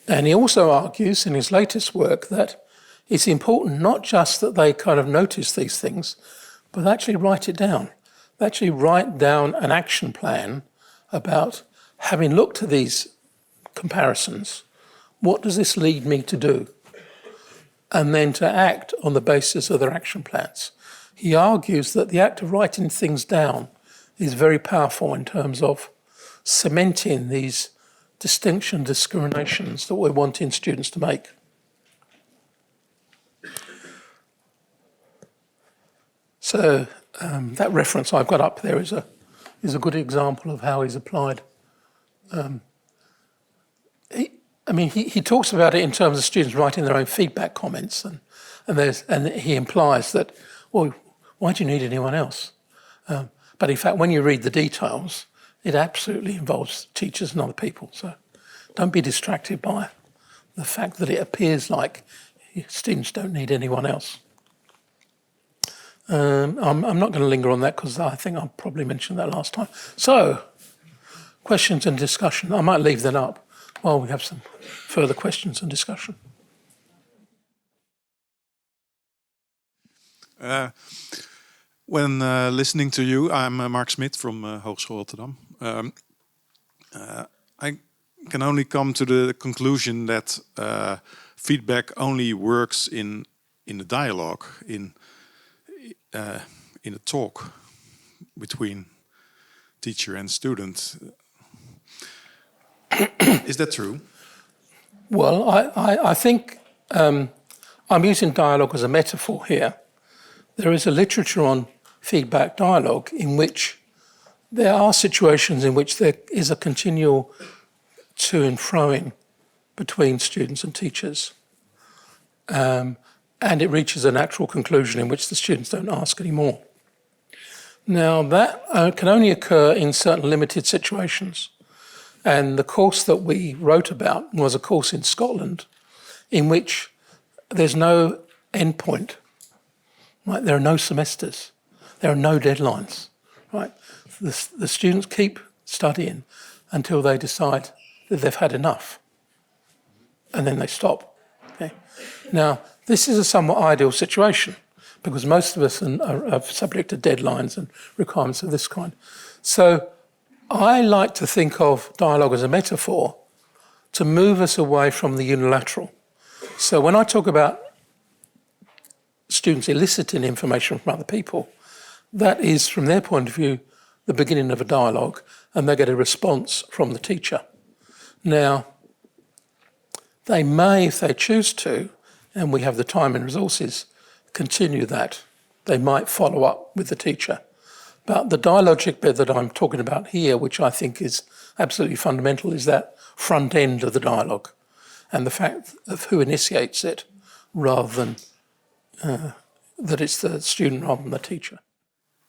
And he also argues in his latest work that it's important not just that they kind of notice these things, but actually write it down. They actually write down an action plan about, having looked at these comparisons, what does this lead me to do? And then to act on the basis of their action plans. He argues that the act of writing things down is very powerful in terms of cementing these discriminations that we're wanting students to make. So that reference I've got up there is a good example of how he's applied. He talks about it in terms of students writing their own feedback comments, and he implies that, well, why do you need anyone else? But in fact, when you read the details, it absolutely involves teachers and other people. So don't be distracted by the fact that it appears like students don't need anyone else. I'm not going to linger on that because I think I probably mentioned that last time. So, questions and discussion. I might leave that up while we have some further questions and discussion. When listening to you, I'm Mark Smit from Hogeschool Rotterdam. I can only come to the conclusion that feedback only works in a dialogue, in a talk between teacher and student. Is that true? Well, I think I'm using dialogue as a metaphor here. There is a literature on feedback dialogue in which there are situations in which there is a continual to and froing between students and teachers. And it reaches a natural conclusion in which the students don't ask anymore. Now, that can only occur in certain limited situations. And the course that we wrote about was a course in Scotland in which there's no endpoint. Right? There are no semesters. There are no deadlines. right? The students keep studying until they decide that they've had enough, and then they stop. Okay? Now, this is a somewhat ideal situation because most of us are subject to deadlines and requirements of this kind. So I like to think of dialogue as a metaphor to move us away from the unilateral. So when I talk about students eliciting information from other people, that is, from their point of view, the beginning of a dialogue, and they get a response from the teacher. Now, they may, if they choose to, and we have the time and resources, continue that. They might follow up with the teacher. But the dialogic bit that I'm talking about here, which I think is absolutely fundamental, is that front end of the dialogue and the fact of who initiates it rather than that it's the student rather than the teacher.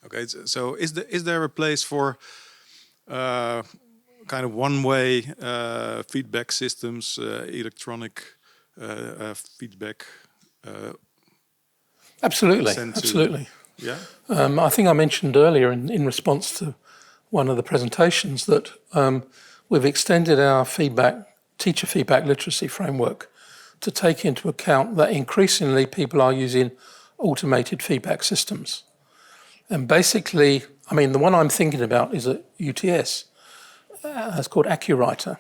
Okay, so is there a place for kind of one-way feedback systems, electronic feedback? Absolutely, sent to- absolutely. Yeah. I think I mentioned earlier in response to one of the presentations that we've extended our teacher feedback literacy framework to take into account that increasingly people are using automated feedback systems. And basically, I mean, the one I'm thinking about is at UTS. It's called AccuWriter,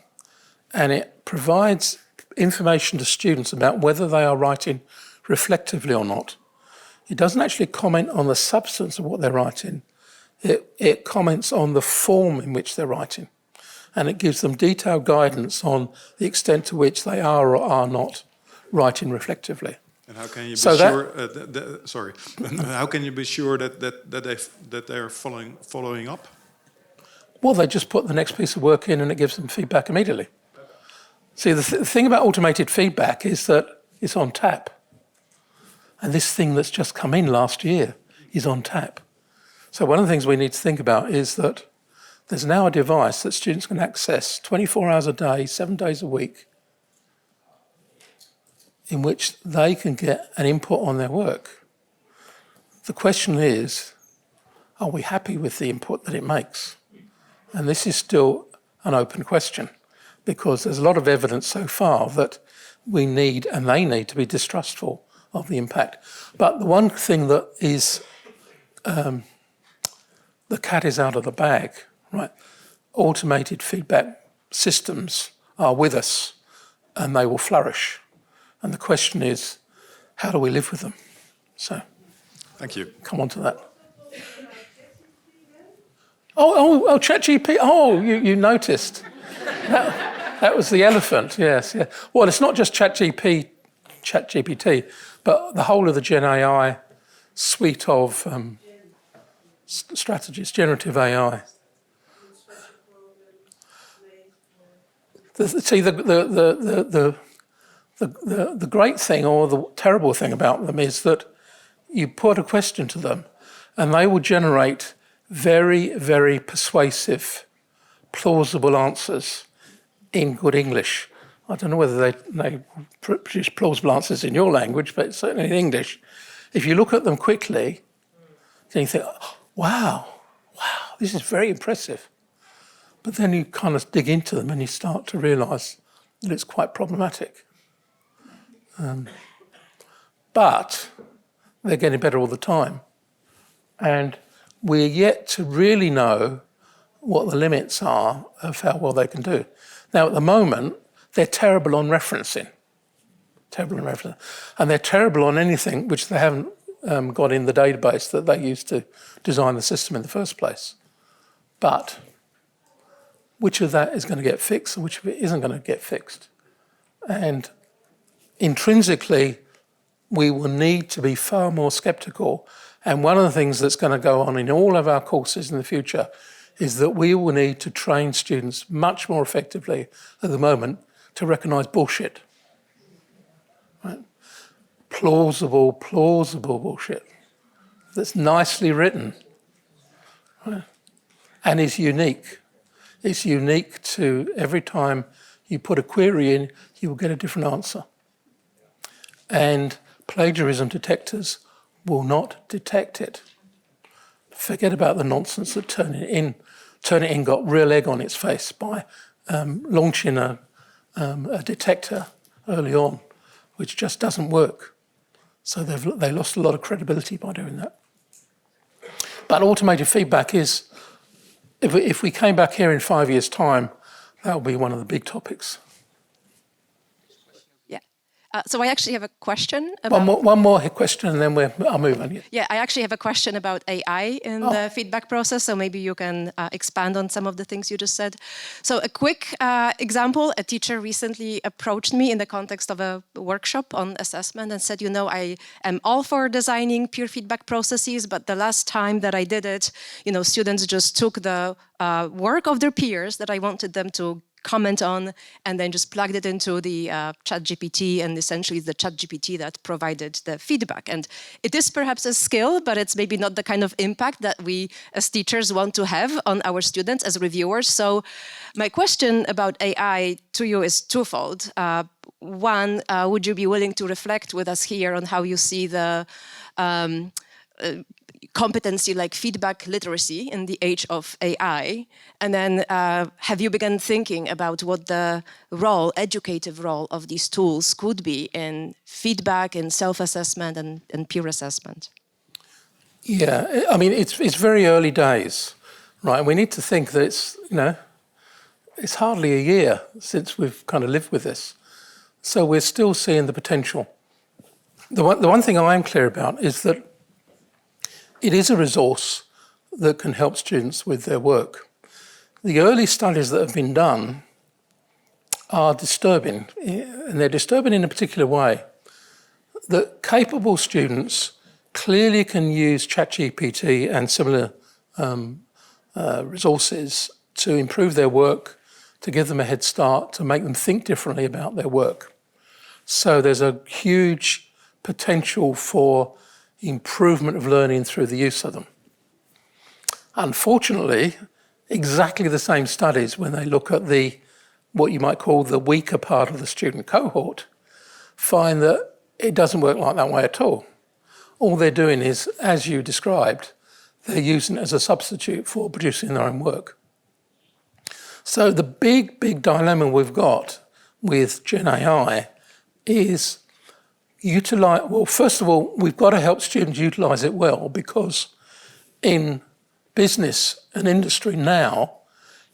and it provides information to students about whether they are writing reflectively or not. It doesn't actually comment on the substance of what they're writing. It comments on the form in which they're writing, and it gives them detailed guidance on the extent to which they are or are not writing reflectively. And how can you be So sure? Sorry, how can you be sure that they are following up? Well, they just put the next piece of work in and it gives them feedback immediately. See, the thing about automated feedback is that it's on tap. And this thing that's just come in last year is on tap. So one of the things we need to think about is that there's now a device that students can access 24 hours a day, 7 days a week, in which they can get an input on their work. The question is, are we happy with the input that it makes? And this is still an open question because there's a lot of evidence so far that we need and they need to be distrustful of the impact. But the one thing that is, the cat is out of the bag, right? Automated feedback systems are with us and they will flourish. And the question is, how do we live with them? So, thank you. Come on to that. Oh, ChatGPT. Oh, you noticed. That was the elephant, yes. Yeah. Well, it's not just ChatGPT, but the whole of the Gen AI suite of strategies, generative AI. See, the great thing or the terrible thing about them is that you put a question to them and they will generate very, very persuasive, plausible answers in good English. I don't know whether they produce plausible answers in your language, but certainly in English. If you look at them quickly, then you think, oh, wow, this is very impressive. But then you kind of dig into them and you start to realise that it's quite problematic. But they're getting better all the time. And we're yet to really know what the limits are of how well they can do. Now, at the moment, they're terrible on referencing. And they're terrible on anything which they haven't got in the database that they used to design the system in the first place. But which of that is going to get fixed and which of it isn't going to get fixed? And intrinsically, we will need to be far more sceptical. And one of the things that's going to go on in all of our courses in the future is that we will need to train students much more effectively at the moment to recognise bullshit. Right? Plausible bullshit that's nicely written, right? And is unique. It's unique to every time you put a query in, you will get a different answer. And plagiarism detectors will not detect it. forget about the nonsense that Turn It In got real egg on its face by launching a detector early on, which just doesn't work. So they lost a lot of credibility by doing that. But automated feedback is, if we came back here in 5 years' time, that would be one of the big topics. So I actually have a question about... One more question and then I'll move on. Yeah, I actually have a question about AI in the feedback process, so maybe you can expand on some of the things you just said. So a quick example, a teacher recently approached me in the context of a workshop on assessment and said, I am all for designing peer feedback processes, but the last time that I did it, students just took the work of their peers that I wanted them to comment on, and then just plugged it into the ChatGPT, and essentially the ChatGPT that provided the feedback. And it is perhaps a skill, but it's maybe not the kind of impact that we as teachers want to have on our students as reviewers. So my question about AI to you is twofold. One, would you be willing to reflect with us here on how you see the competency like feedback literacy in the age of AI? And then have you begun thinking about what the educative role of these tools could be in feedback, in self-assessment and peer assessment? Yeah, I mean, it's very early days, right? We need to think that it's hardly a year since we've kind of lived with this. So we're still seeing the potential. The one thing I am clear about is that it is a resource that can help students with their work. The early studies that have been done are disturbing, and they're disturbing in a particular way. That capable students clearly can use ChatGPT and similar resources to improve their work, to give them a head start, to make them think differently about their work. So there's a huge potential for improvement of learning through the use of them. Unfortunately, exactly the same studies, when they look at what you might call the weaker part of the student cohort, find that it doesn't work like that way at all. All they're doing is, as you described, they're using it as a substitute for producing their own work. So the big dilemma we've got with Gen AI is first of all, we've got to help students utilise it well, because in business and industry now,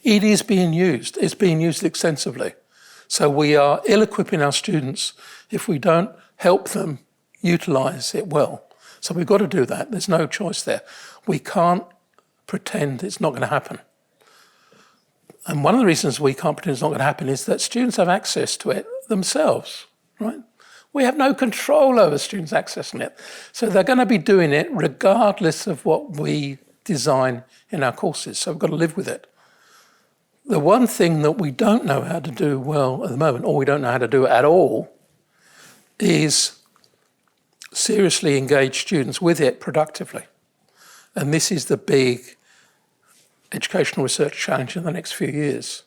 it is being used. It's being used extensively. So we are ill-equipping our students if we don't help them utilise it well. So we've got to do that. There's no choice there. We can't pretend it's not going to happen. And one of the reasons we can't pretend it's not going to happen is that students have access to it themselves, right? We have no control over students accessing it. So they're going to be doing it regardless of what we design in our courses. So we've got to live with it. The one thing that we don't know how to do well at the moment, or we don't know how to do it at all, is seriously engage students with it productively. And this is the big educational research challenge in the next few years.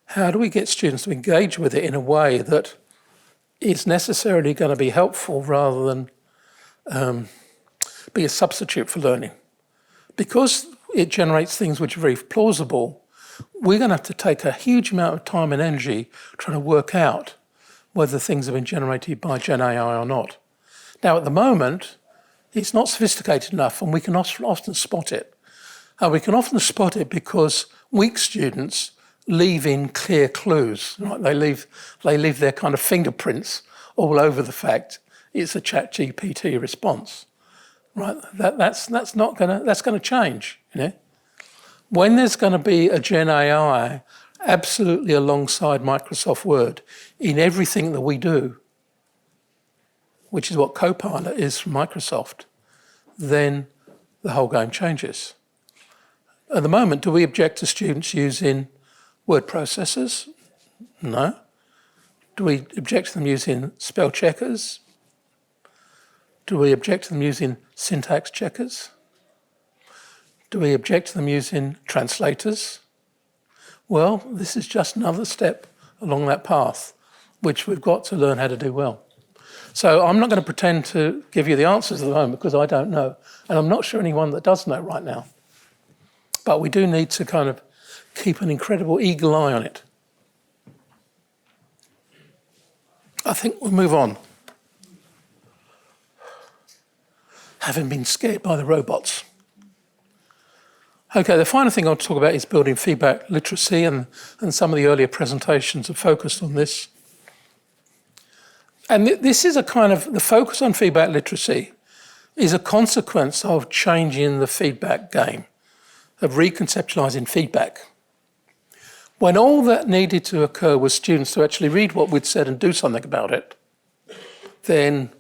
How do we get students to engage with it in a way that is necessarily going to be helpful rather than be a substitute for learning? Because it generates things which are very plausible, we're going to have to take a huge amount of time and energy trying to work out whether things have been generated by Gen AI or not. Now, at the moment, it's not sophisticated enough, and we can often spot it. And we can often spot it because weak students leave in clear clues. Right? They leave their kind of fingerprints all over the fact it's a ChatGPT response. Right? That's going to change. When there's going to be a Gen AI absolutely alongside Microsoft Word in everything that we do, which is what Copilot is from Microsoft, then the whole game changes. At the moment, do we object to students using word processors? No. Do we object to them using spell checkers? Do we object to them using syntax checkers? Do we object to them using translators? Well, this is just another step along that path, which we've got to learn how to do well. So I'm not going to pretend to give you the answers at the moment because I don't know. And I'm not sure anyone that does know right now. But we do need to kind of keep an incredible eagle eye on it. I think we'll move on. Having been scared by the robots. Okay, the final thing I'll talk about is building feedback literacy, and some of the earlier presentations have focused on this. And this is a kind of, the focus on feedback literacy is a consequence of changing the feedback game, of reconceptualising feedback. When all that needed to occur was students to actually read what we'd said and do something about it, then,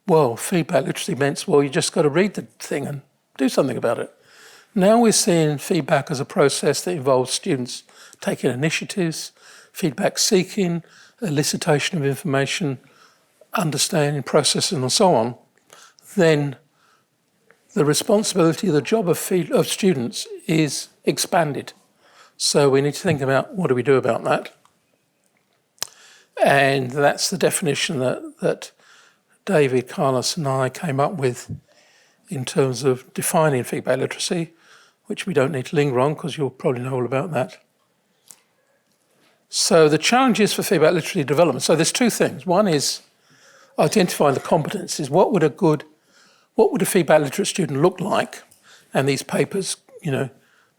well, feedback literacy meant, well, you just got to read the thing and do something about it. Now we're seeing feedback as a process that involves students taking initiatives, feedback seeking, elicitation of information, understanding, processing, and so on. Then the responsibility, the job of students is expanded. So we need to think about what do we do about that. And that's the definition that David, Carlos and I came up with in terms of defining feedback literacy, which we don't need to linger on because you'll probably know all about that. So the challenges for feedback literacy development. So there's two things. One is identifying the competencies. What would a feedback literate student look like? And these papers,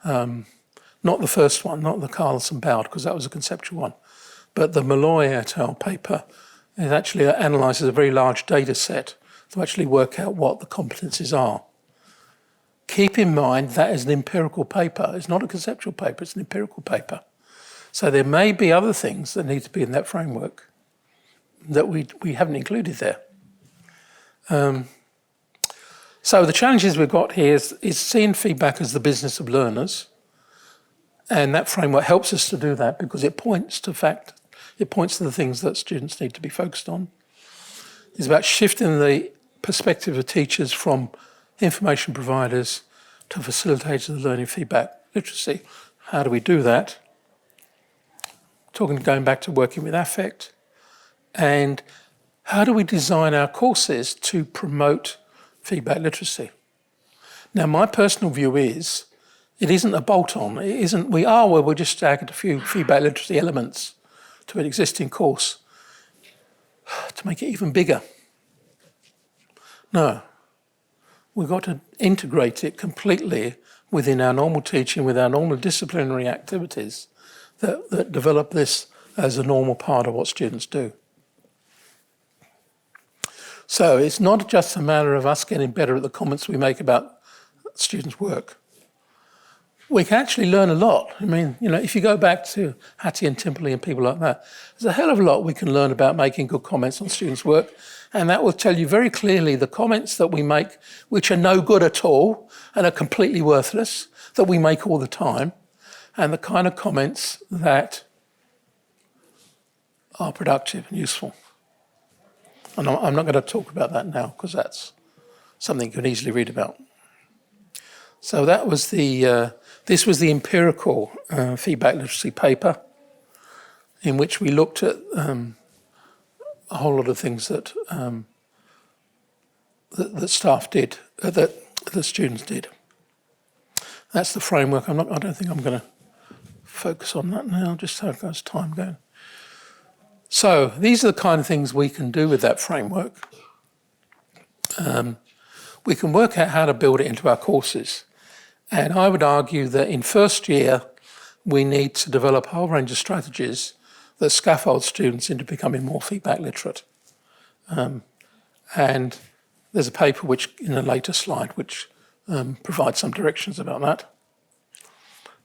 not the first one, not the Carlos and Boud, because that was a conceptual one, but the Malloy et al. Paper, it actually analyses a very large data set to actually work out what the competencies are. Keep in mind that is an empirical paper. It's not a conceptual paper, it's an empirical paper. So there may be other things that need to be in that framework that we haven't included there. So the challenges we've got here is seeing feedback as the business of learners. And that framework helps us to do that because it points to the things that students need to be focused on. It's about shifting the perspective of teachers from information providers to facilitators of learning feedback literacy. How do we do that? Going back to working with affect. And how do we design our courses to promote feedback literacy? Now, my personal view is, it isn't a bolt-on. It isn't, we'll just add a few feedback literacy elements to an existing course to make it even bigger. No. We've got to integrate it completely within our normal teaching, with our normal disciplinary activities that develop this as a normal part of what students do. So it's not just a matter of us getting better at the comments we make about students' work. We can actually learn a lot. I mean, if you go back to Hattie and Timperley and people like that, there's a hell of a lot we can learn about making good comments on students' work. And that will tell you very clearly the comments that we make, which are no good at all and are completely worthless, that we make all the time, and the kind of comments that are productive and useful. And I'm not going to talk about that now because that's something you can easily read about. So that was this was the empirical feedback literacy paper in which we looked at a whole lot of things that staff did, that the students did. That's the framework. I don't think I'm going to focus on that now, just so as time going. So these are the kind of things we can do with that framework. We can work out how to build it into our courses. And I would argue that in first year, we need to develop a whole range of strategies that scaffold students into becoming more feedback literate. And there's a paper which, in a later slide, which provides some directions about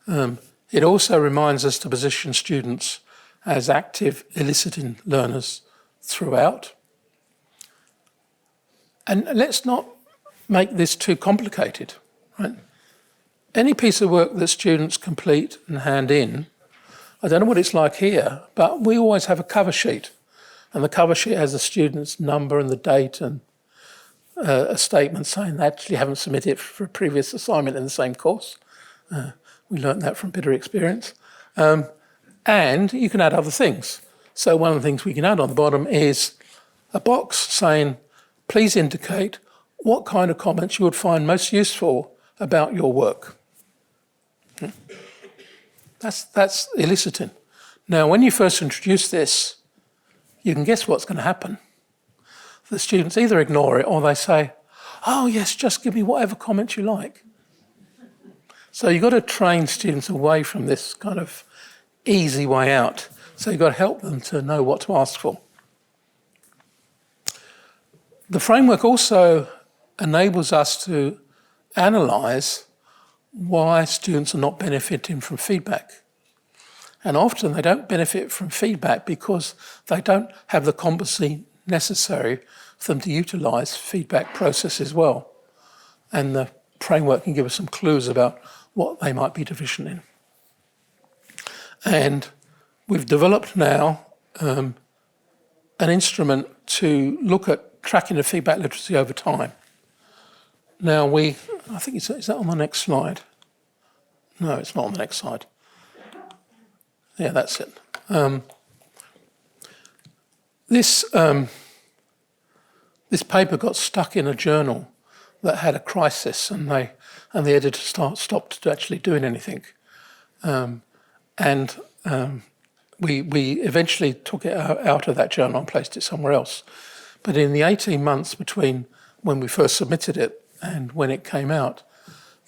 that. It also reminds us to position students as active, eliciting learners throughout. And let's not make this too complicated, right? Any piece of work that students complete and hand in, I don't know what it's like here, but we always have a cover sheet. And the cover sheet has the student's number and the date and a statement saying they actually haven't submitted it for a previous assignment in the same course. We learned that from bitter experience. And you can add other things. So one of the things we can add on the bottom is a box saying, please indicate what kind of comments you would find most useful about your work. That's eliciting. Now, when you first introduce this, you can guess what's going to happen. The students either ignore it or they say, oh yes, just give me whatever comments you like. So you've got to train students away from this kind of easy way out. So you've got to help them to know what to ask for. The framework also enables us to analyse why students are not benefiting from feedback. And often they don't benefit from feedback because they don't have the competency necessary for them to utilise feedback processes well. And the framework can give us some clues about what they might be deficient in. And we've developed now an instrument to look at tracking the feedback literacy over time. Now I think is that on the next slide? No, it's not on the next slide. Yeah, that's it. This paper got stuck in a journal that had a crisis, and the editor stopped actually doing anything. We eventually took it out of that journal and placed it somewhere else. But in the 18 months between when we first submitted it and when it came out,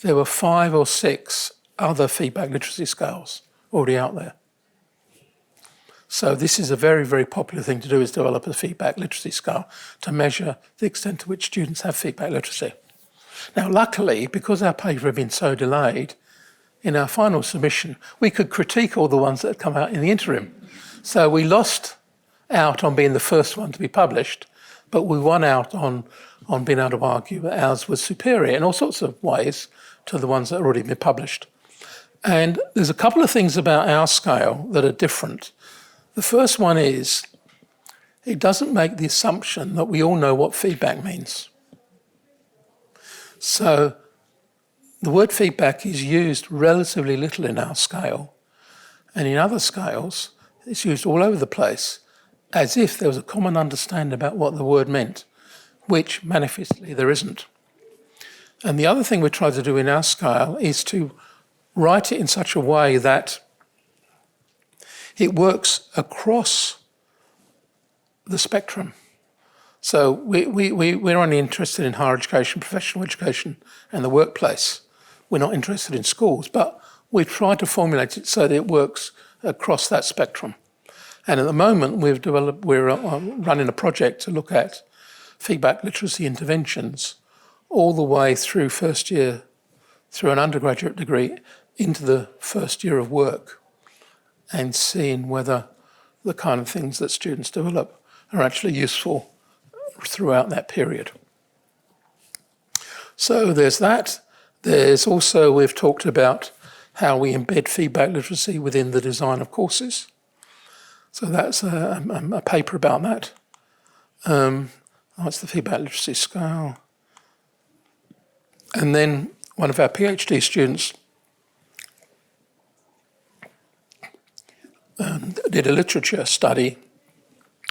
there were 5 or 6 other feedback literacy scales already out there. So this is a very, very popular thing to do, is develop a feedback literacy scale to measure the extent to which students have feedback literacy. Now, luckily, because our paper had been so delayed, in our final submission, we could critique all the ones that had come out in the interim. So we lost out on being the first one to be published, but we won out on being able to argue that ours was superior in all sorts of ways to the ones that had already been published. And there's a couple of things about our scale that are different. The first one is, it doesn't make the assumption that we all know what feedback means. So the word feedback is used relatively little in our scale, and in other scales, it's used all over the place, as if there was a common understanding about what the word meant, which manifestly there isn't. And the other thing we try to do in our scale is to write it in such a way that it works across the spectrum. So we're only interested in higher education, professional education, and the workplace. We're not interested in schools, but we try to formulate it so that it works across that spectrum. And at the moment, we're running a project to look at feedback literacy interventions all the way through first year, through an undergraduate degree, into the first year of work, and seeing whether the kind of things that students develop are actually useful throughout that period. So there's that. There's also, we've talked about how we embed feedback literacy within the design of courses. So that's a paper about that. That's the feedback literacy scale. And then one of our PhD students did a literature study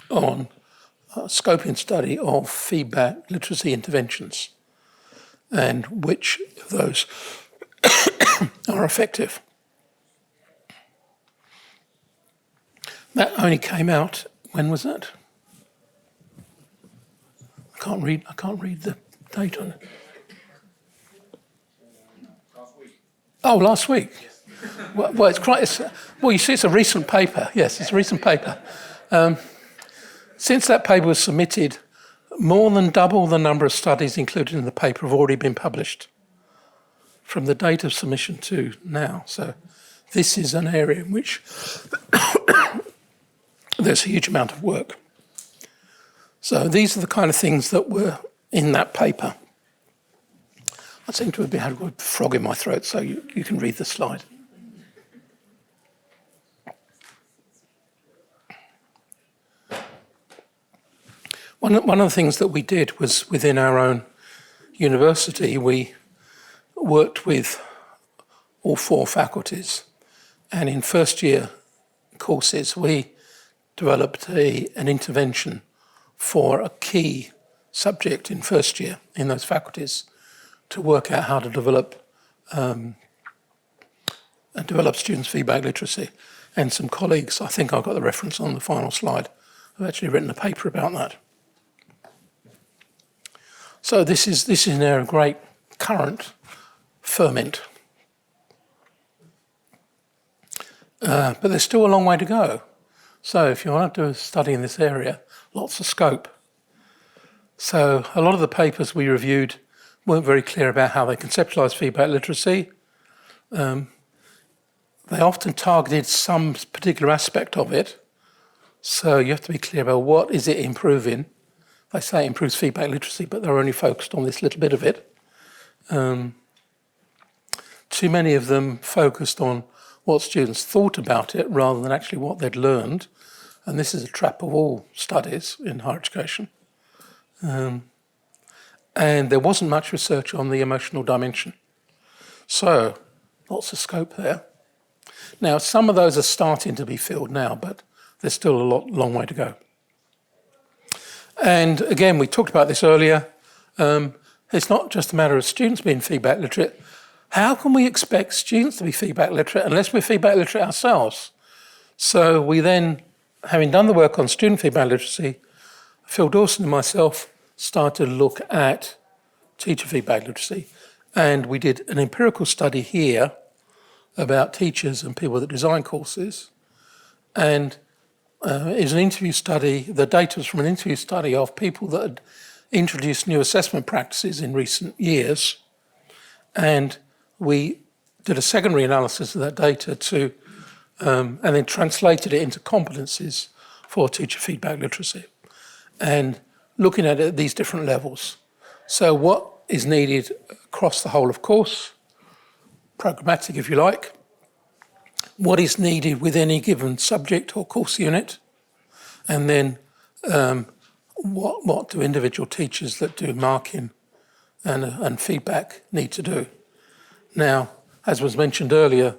on scoping study of feedback literacy interventions and which of those are effective. That only came out, when was that? I can't read the date on it. Last week. Oh, last week. Well, you see, it's a recent paper. Yes, it's a recent paper. Since that paper was submitted, more than double the number of studies included in the paper have already been published from the date of submission to now. So this is an area in which there's a huge amount of work. So these are the kind of things that were in that paper. I seem to have had a frog in my throat, so you can read the slide. One of the things that we did was within our own university, we worked with all 4 faculties. And in first year courses, we developed an intervention for a key subject in first year in those faculties to work out how to develop students' feedback literacy. And some colleagues, I think I've got the reference on the final slide, have actually written a paper about that. So this is now a great current ferment. But there's still a long way to go. So if you want to do a study in this area, lots of scope. So a lot of the papers we reviewed weren't very clear about how they conceptualise feedback literacy. They often targeted some particular aspect of it. So you have to be clear about what is it improving. They say it improves feedback literacy, but they're only focused on this little bit of it. Too many of them focused on what students thought about it rather than actually what they'd learned. And this is a trap of all studies in higher education. And there wasn't much research on the emotional dimension. So, lots of scope there. Now, some of those are starting to be filled now, but there's still a long way to go. And again, we talked about this earlier. It's not just a matter of students being feedback literate. How can we expect students to be feedback literate unless we're feedback literate ourselves? So we then, having done the work on student feedback literacy, Phil Dawson and myself started to look at teacher feedback literacy. And we did an empirical study here about teachers and people that design courses. And it was an interview study. The data was from an interview study of people that had introduced new assessment practices in recent years. And we did a secondary analysis of that data and then translated it into competencies for teacher feedback literacy. And looking at it at these different levels. So what is needed across the whole of course, programmatic if you like, what is needed with any given subject or course unit, and then what do individual teachers that do marking and feedback need to do. Now, as was mentioned earlier,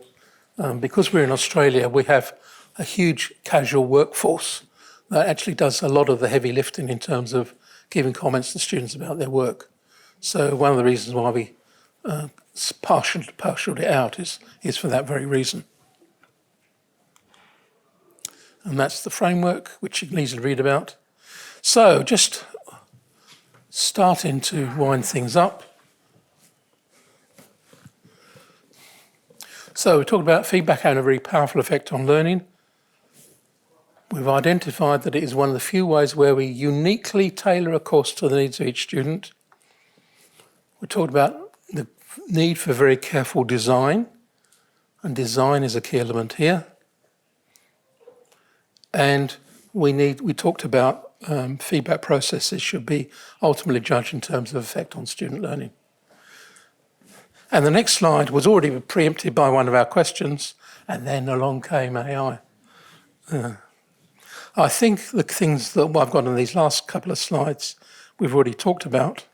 because we're in Australia, we have a huge casual workforce that actually does a lot of the heavy lifting in terms of giving comments to students about their work. So one of the reasons why we partialed it out is for that very reason. And that's the framework, which you can easily read about. So just starting to wind things up. So we talked about feedback having a very powerful effect on learning. We've identified that it is one of the few ways where we uniquely tailor a course to the needs of each student. We talked about the need for very careful design, and design is a key element here. And we talked about feedback processes should be ultimately judged in terms of effect on student learning. And the next slide was already preempted by one of our questions, and then along came AI. I think the things that I've got on these last couple of slides we've already talked about.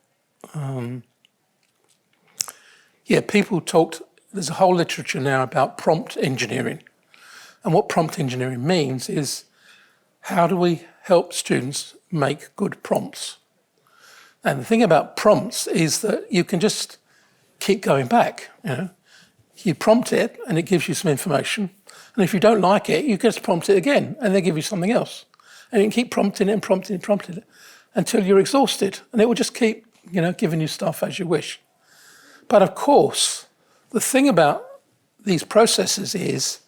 People talked, there's a whole literature now about prompt engineering. And what prompt engineering means is how do we help students make good prompts? And the thing about prompts is that you can just keep going back. You prompt it and it gives you some information. And if you don't like it, you just prompt it again and they give you something else. And you can keep prompting it and prompting it and prompting it until you're exhausted. And it will just keep, giving you stuff as you wish. But of course, the thing about these processes is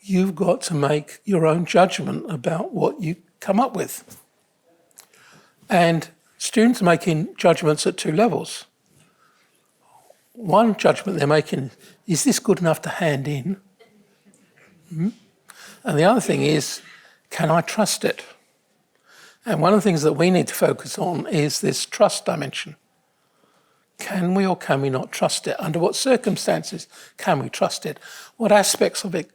you've got to make your own judgment about what you come up with. And students are making judgments at two levels. One judgment they're making, is this good enough to hand in? And the other thing is, can I trust it? And one of the things that we need to focus on is this trust dimension. Can we or can we not trust it? Under what circumstances can we trust it? What aspects of it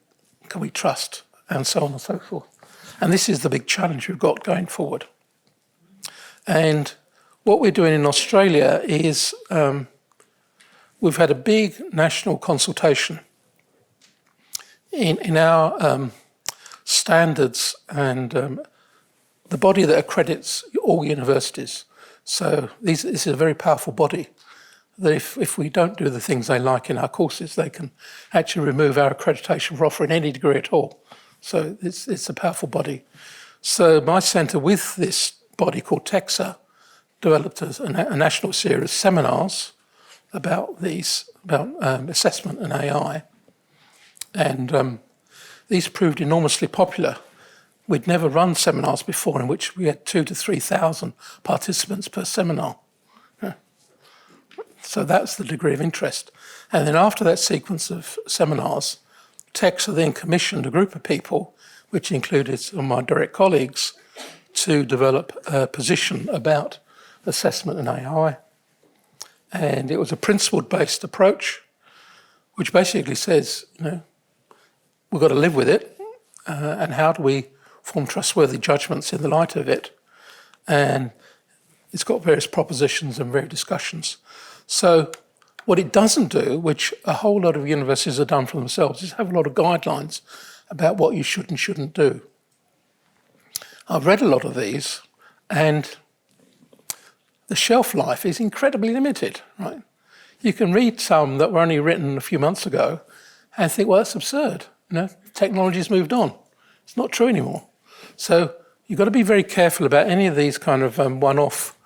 can we trust? And so on and so forth. And this is the big challenge we've got going forward. And what we're doing in Australia is we've had a big national consultation in our standards and the body that accredits all universities. So this is a very powerful body. That if we don't do the things they like in our courses, they can actually remove our accreditation for offering any degree at all. So it's a powerful body. So my centre, with this body called TEXA, developed a national series of seminars about assessment and AI. And these proved enormously popular. We'd never run seminars before in which we had 2,000 to 3,000 participants per seminar. So that's the degree of interest. And then after that sequence of seminars, TEXA then commissioned a group of people, which included some of my direct colleagues, to develop a position about assessment and AI. And it was a principle-based approach, which basically says, we've got to live with it, and how do we form trustworthy judgments in the light of it? And it's got various propositions and various discussions. So what it doesn't do, which a whole lot of universities have done for themselves, is have a lot of guidelines about what you should and shouldn't do. I've read a lot of these, and the shelf life is incredibly limited, right? You can read some that were only written a few months ago and think, well, that's absurd. Technology's moved on. It's not true anymore. So you've got to be very careful about any of these kind of one-off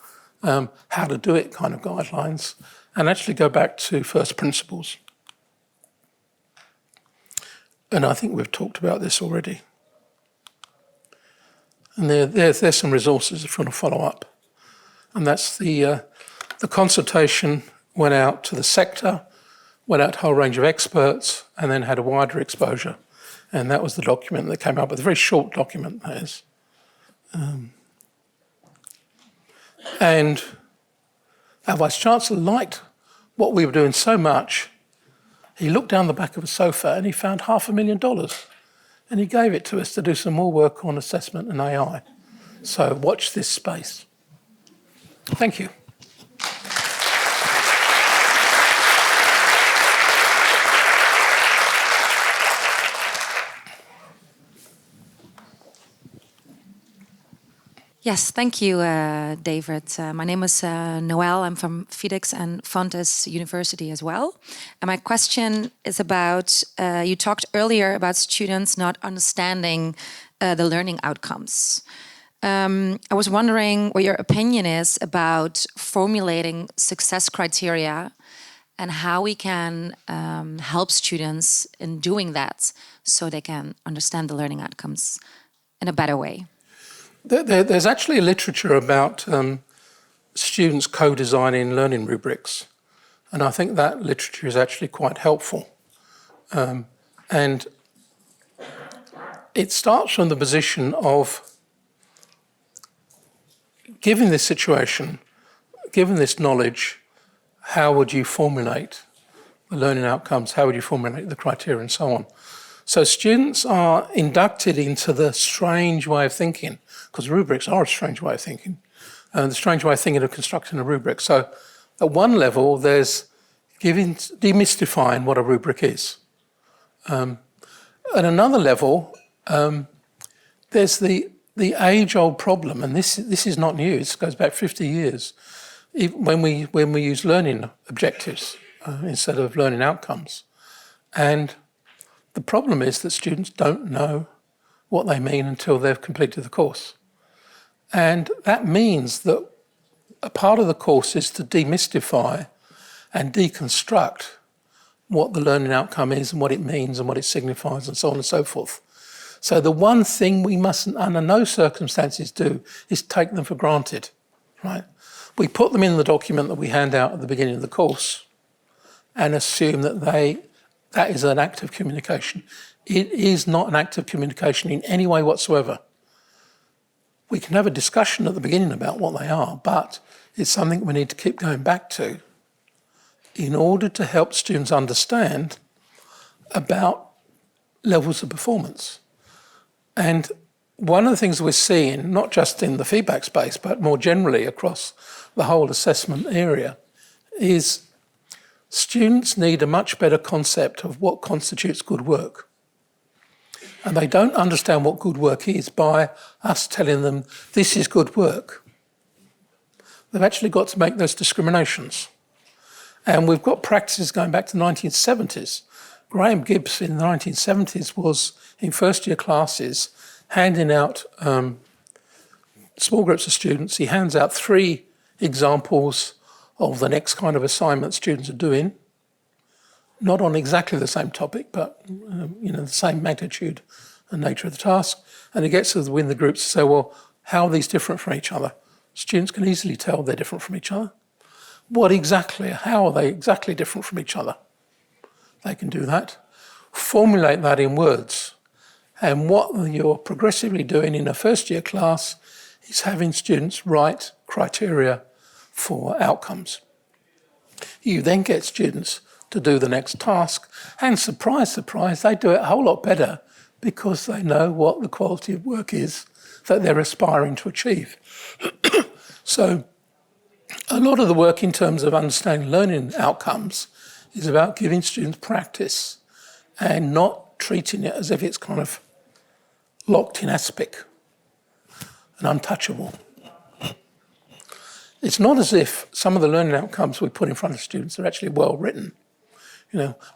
how to do it kind of guidelines, and actually go back to first principles. And I think we've talked about this already. And there's some resources if you want to follow up. And that's the consultation went out to the sector, went out to a whole range of experts, and then had a wider exposure. And that was the document that came up with, a very short document, that is. And our Vice-Chancellor liked what we were doing so much, he looked down the back of a sofa and he found $500,000. And he gave it to us to do some more work on assessment and AI. So watch this space. Thank you. Yes, thank you, David. My name is Noelle. I'm from FIDEX and Fontys University as well. And my question is about, you talked earlier about students not understanding the learning outcomes. I was wondering what your opinion is about formulating success criteria and how we can help students in doing that so they can understand the learning outcomes in a better way. There's actually a literature about students co-designing learning rubrics, and I think that literature is actually quite helpful. And it starts from the position of, given this situation, given this knowledge, how would you formulate the learning outcomes, how would you formulate the criteria and so on. So students are inducted into the strange way of thinking, because rubrics are a strange way of thinking, and the strange way of thinking of constructing a rubric. So at one level, there's demystifying what a rubric is. At another level, there's the age-old problem, and this is not new, this goes back 50 years, when we use learning objectives instead of learning outcomes. And the problem is that students don't know what they mean until they've completed the course. And that means that a part of the course is to demystify and deconstruct what the learning outcome is and what it means and what it signifies and so on and so forth. So the one thing we mustn't under no circumstances do is take them for granted, right? We put them in the document that we hand out at the beginning of the course and assume that that is an act of communication. It is not an act of communication in any way whatsoever. We can have a discussion at the beginning about what they are, but it's something we need to keep going back to in order to help students understand about levels of performance. And one of the things we're seeing, not just in the feedback space, but more generally across the whole assessment area, is students need a much better concept of what constitutes good work. And they don't understand what good work is by us telling them this is good work. They've actually got to make those discriminations. And we've got practices going back to the 1970s. Graham Gibbs in the 1970s was in first year classes handing out small groups of students. He hands out 3 examples of the next kind of assignment students are doing. Not on exactly the same topic, but the same magnitude and nature of the task. And he gets to win the groups to say, well, how are these different from each other? Students can easily tell they're different from each other. How are they exactly different from each other? They can do that. Formulate that in words. And what you're progressively doing in a first year class is having students write criteria for outcomes. You then get students to do the next task, and surprise, surprise, they do it a whole lot better because they know what the quality of work is that they're aspiring to achieve. So a lot of the work in terms of understanding learning outcomes is about giving students practice and not treating it as if it's kind of locked in aspic and untouchable. It's not as if some of the learning outcomes we put in front of students are actually well written.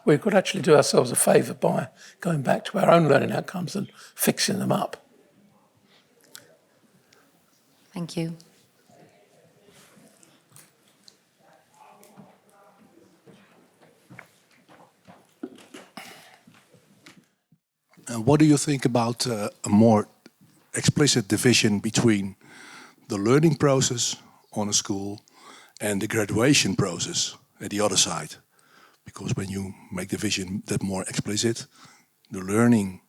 We could actually do ourselves a favour by going back to our own learning outcomes and fixing them up. Thank you. What do you think about a more explicit division between the learning process on a school and the graduation process at the other side? Because when you make the vision that more explicit, the learning...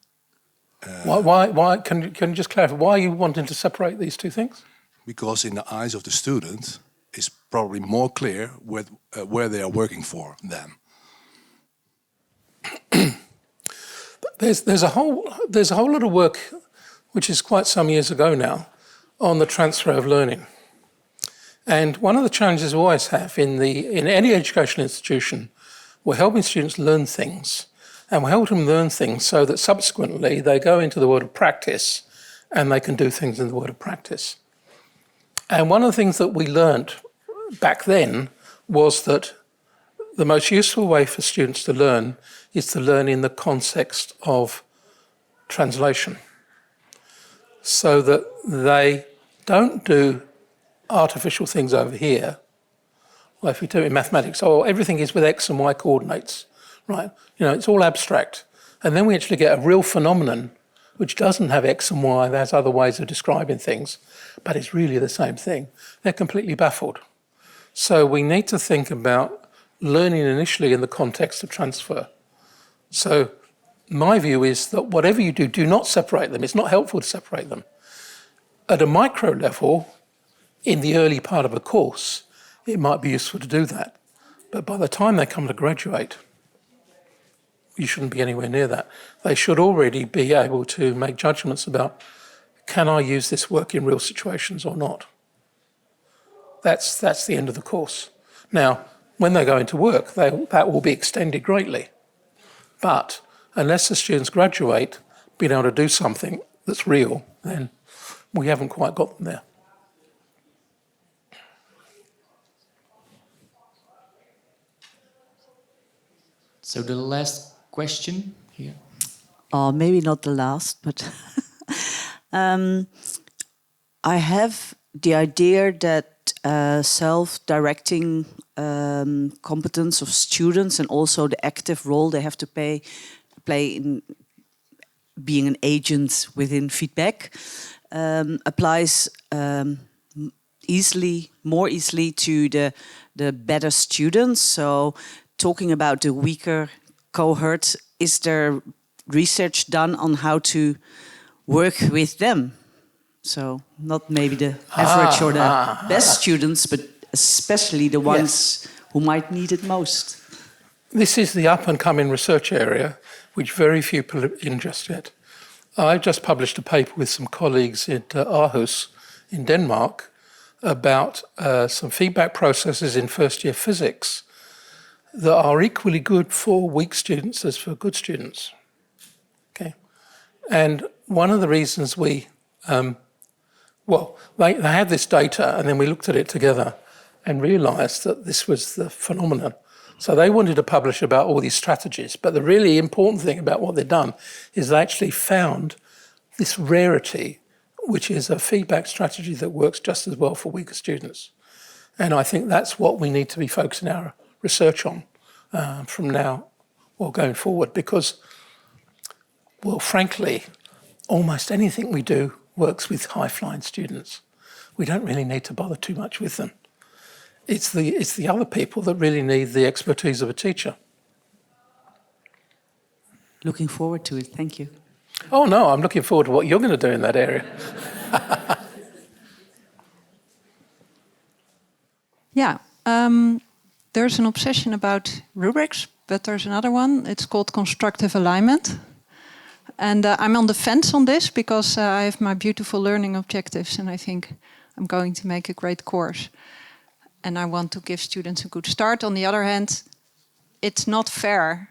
Why? Can you just clarify, why are you wanting to separate these two things? Because in the eyes of the student, it's probably more clear where they are working for them. There's a whole lot of work, which is quite some years ago now, on the transfer of learning. And one of the challenges we always have in any educational institution, we're helping students learn things, and we're helping them learn things so that subsequently they go into the world of practice and they can do things in the world of practice. And one of the things that we learned back then was that the most useful way for students to learn is to learn in the context of translation, so that they don't do artificial things over here. Well, if you do it in mathematics, everything is with X and Y coordinates, right? It's all abstract. And then we actually get a real phenomenon which doesn't have X and Y, there's other ways of describing things, but it's really the same thing. They're completely baffled. So we need to think about learning initially in the context of transfer. So my view is that whatever you do, do not separate them. It's not helpful to separate them. At a micro level, in the early part of a course, it might be useful to do that. But by the time they come to graduate, you shouldn't be anywhere near that. They should already be able to make judgments about, can I use this work in real situations or not? That's the end of the course. Now, when they go into work, that will be extended greatly. But unless the students graduate being able to do something that's real, then we haven't quite got them there. So the last question here. Maybe not the last, but I have the idea that self-directing competence of students and also the active role they have to play in being an agent within feedback applies more easily to the better students. So talking about the weaker cohort, is there research done on how to work with them? So not maybe the average or the best students, but especially the ones who might need it most. This is the up-and-coming research area, which very few people are in just yet. I just published a paper with some colleagues at Aarhus in Denmark about some feedback processes in first-year physics that are equally good for weak students as for good students. Okay, And one of the reasons they had this data, and then we looked at it together and realised that this was the phenomenon. So they wanted to publish about all these strategies, but the really important thing about what they've done is they actually found this rarity, which is a feedback strategy that works just as well for weaker students. And I think that's what we need to be focusing our research on from now or going forward, because, well, frankly, almost anything we do works with high-flying students. We don't really need to bother too much with them. It's the other people that really need the expertise of a teacher. Looking forward to it. Thank you. Oh, no, I'm looking forward to what you're going to do in that area. Yeah, there's an obsession about rubrics, but there's another one. It's called constructive alignment. And I'm on the fence on this because I have my beautiful learning objectives and I think I'm going to make a great course. And I want to give students a good start. On the other hand, it's not fair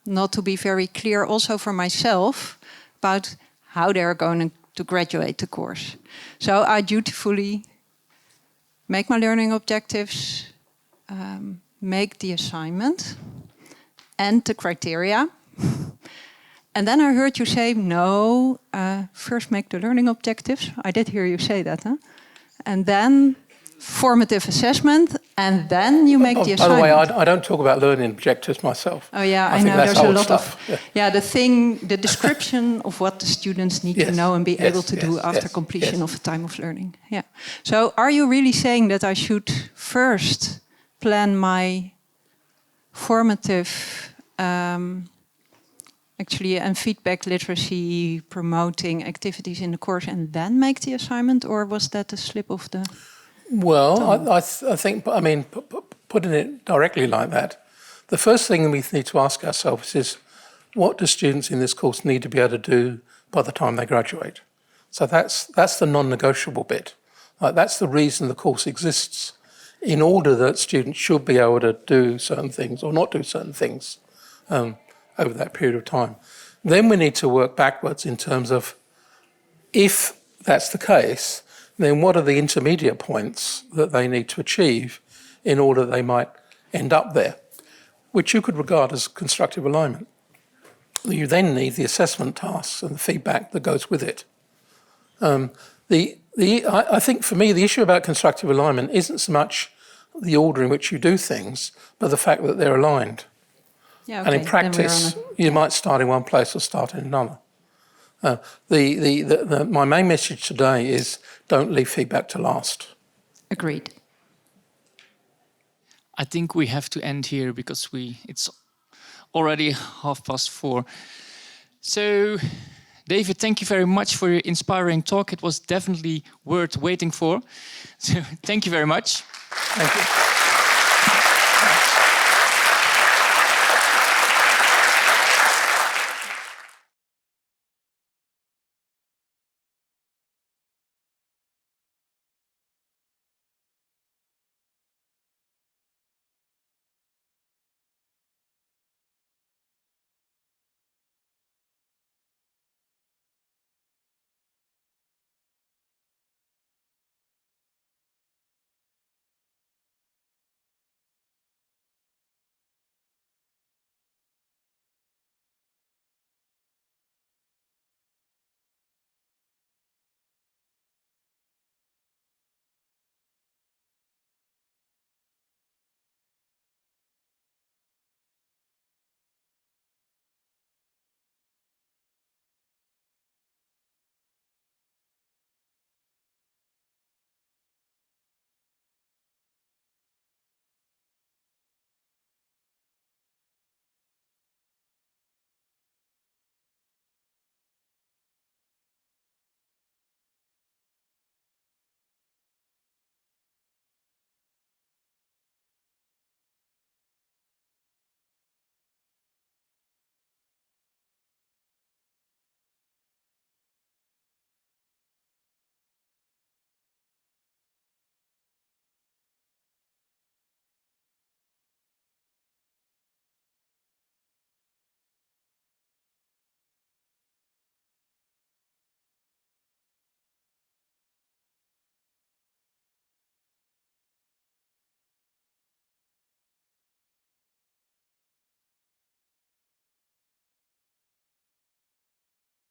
not to be very clear also for myself about how they're going to graduate the course. So I dutifully make my learning objectives, make the assignment and the criteria. And then I heard you say, no, first make the learning objectives. I did hear you say that, huh? And then formative assessment, and then you make the assignment. By the way, I don't talk about learning objectives myself. Oh yeah, I know there's a lot of the description of what the students need to know and be able to do after completion of a time of learning. Yeah. So are you really saying that I should first plan my formative and feedback literacy promoting activities in the course and then make the assignment, or was that a slip of the Well, I think, putting it directly like that, the first thing we need to ask ourselves is, what do students in this course need to be able to do by the time they graduate? So that's the non-negotiable bit. That's the reason the course exists, in order that students should be able to do certain things or not do certain things over that period of time. Then we need to work backwards in terms of, if that's the case, then what are the intermediate points that they need to achieve in order that they might end up there, which you could regard as constructive alignment. You then need the assessment tasks and the feedback that goes with it. I think for me, the issue about constructive alignment isn't so much the order in which you do things, but the fact that they're aligned. Yeah, and in practice, you might start in one place or start in another. My main message today is, don't leave feedback to last. Agreed. I think we have to end here because it's already 4:30. So, David, thank you very much for your inspiring talk. It was definitely worth waiting for. So, thank you very much. Thank you.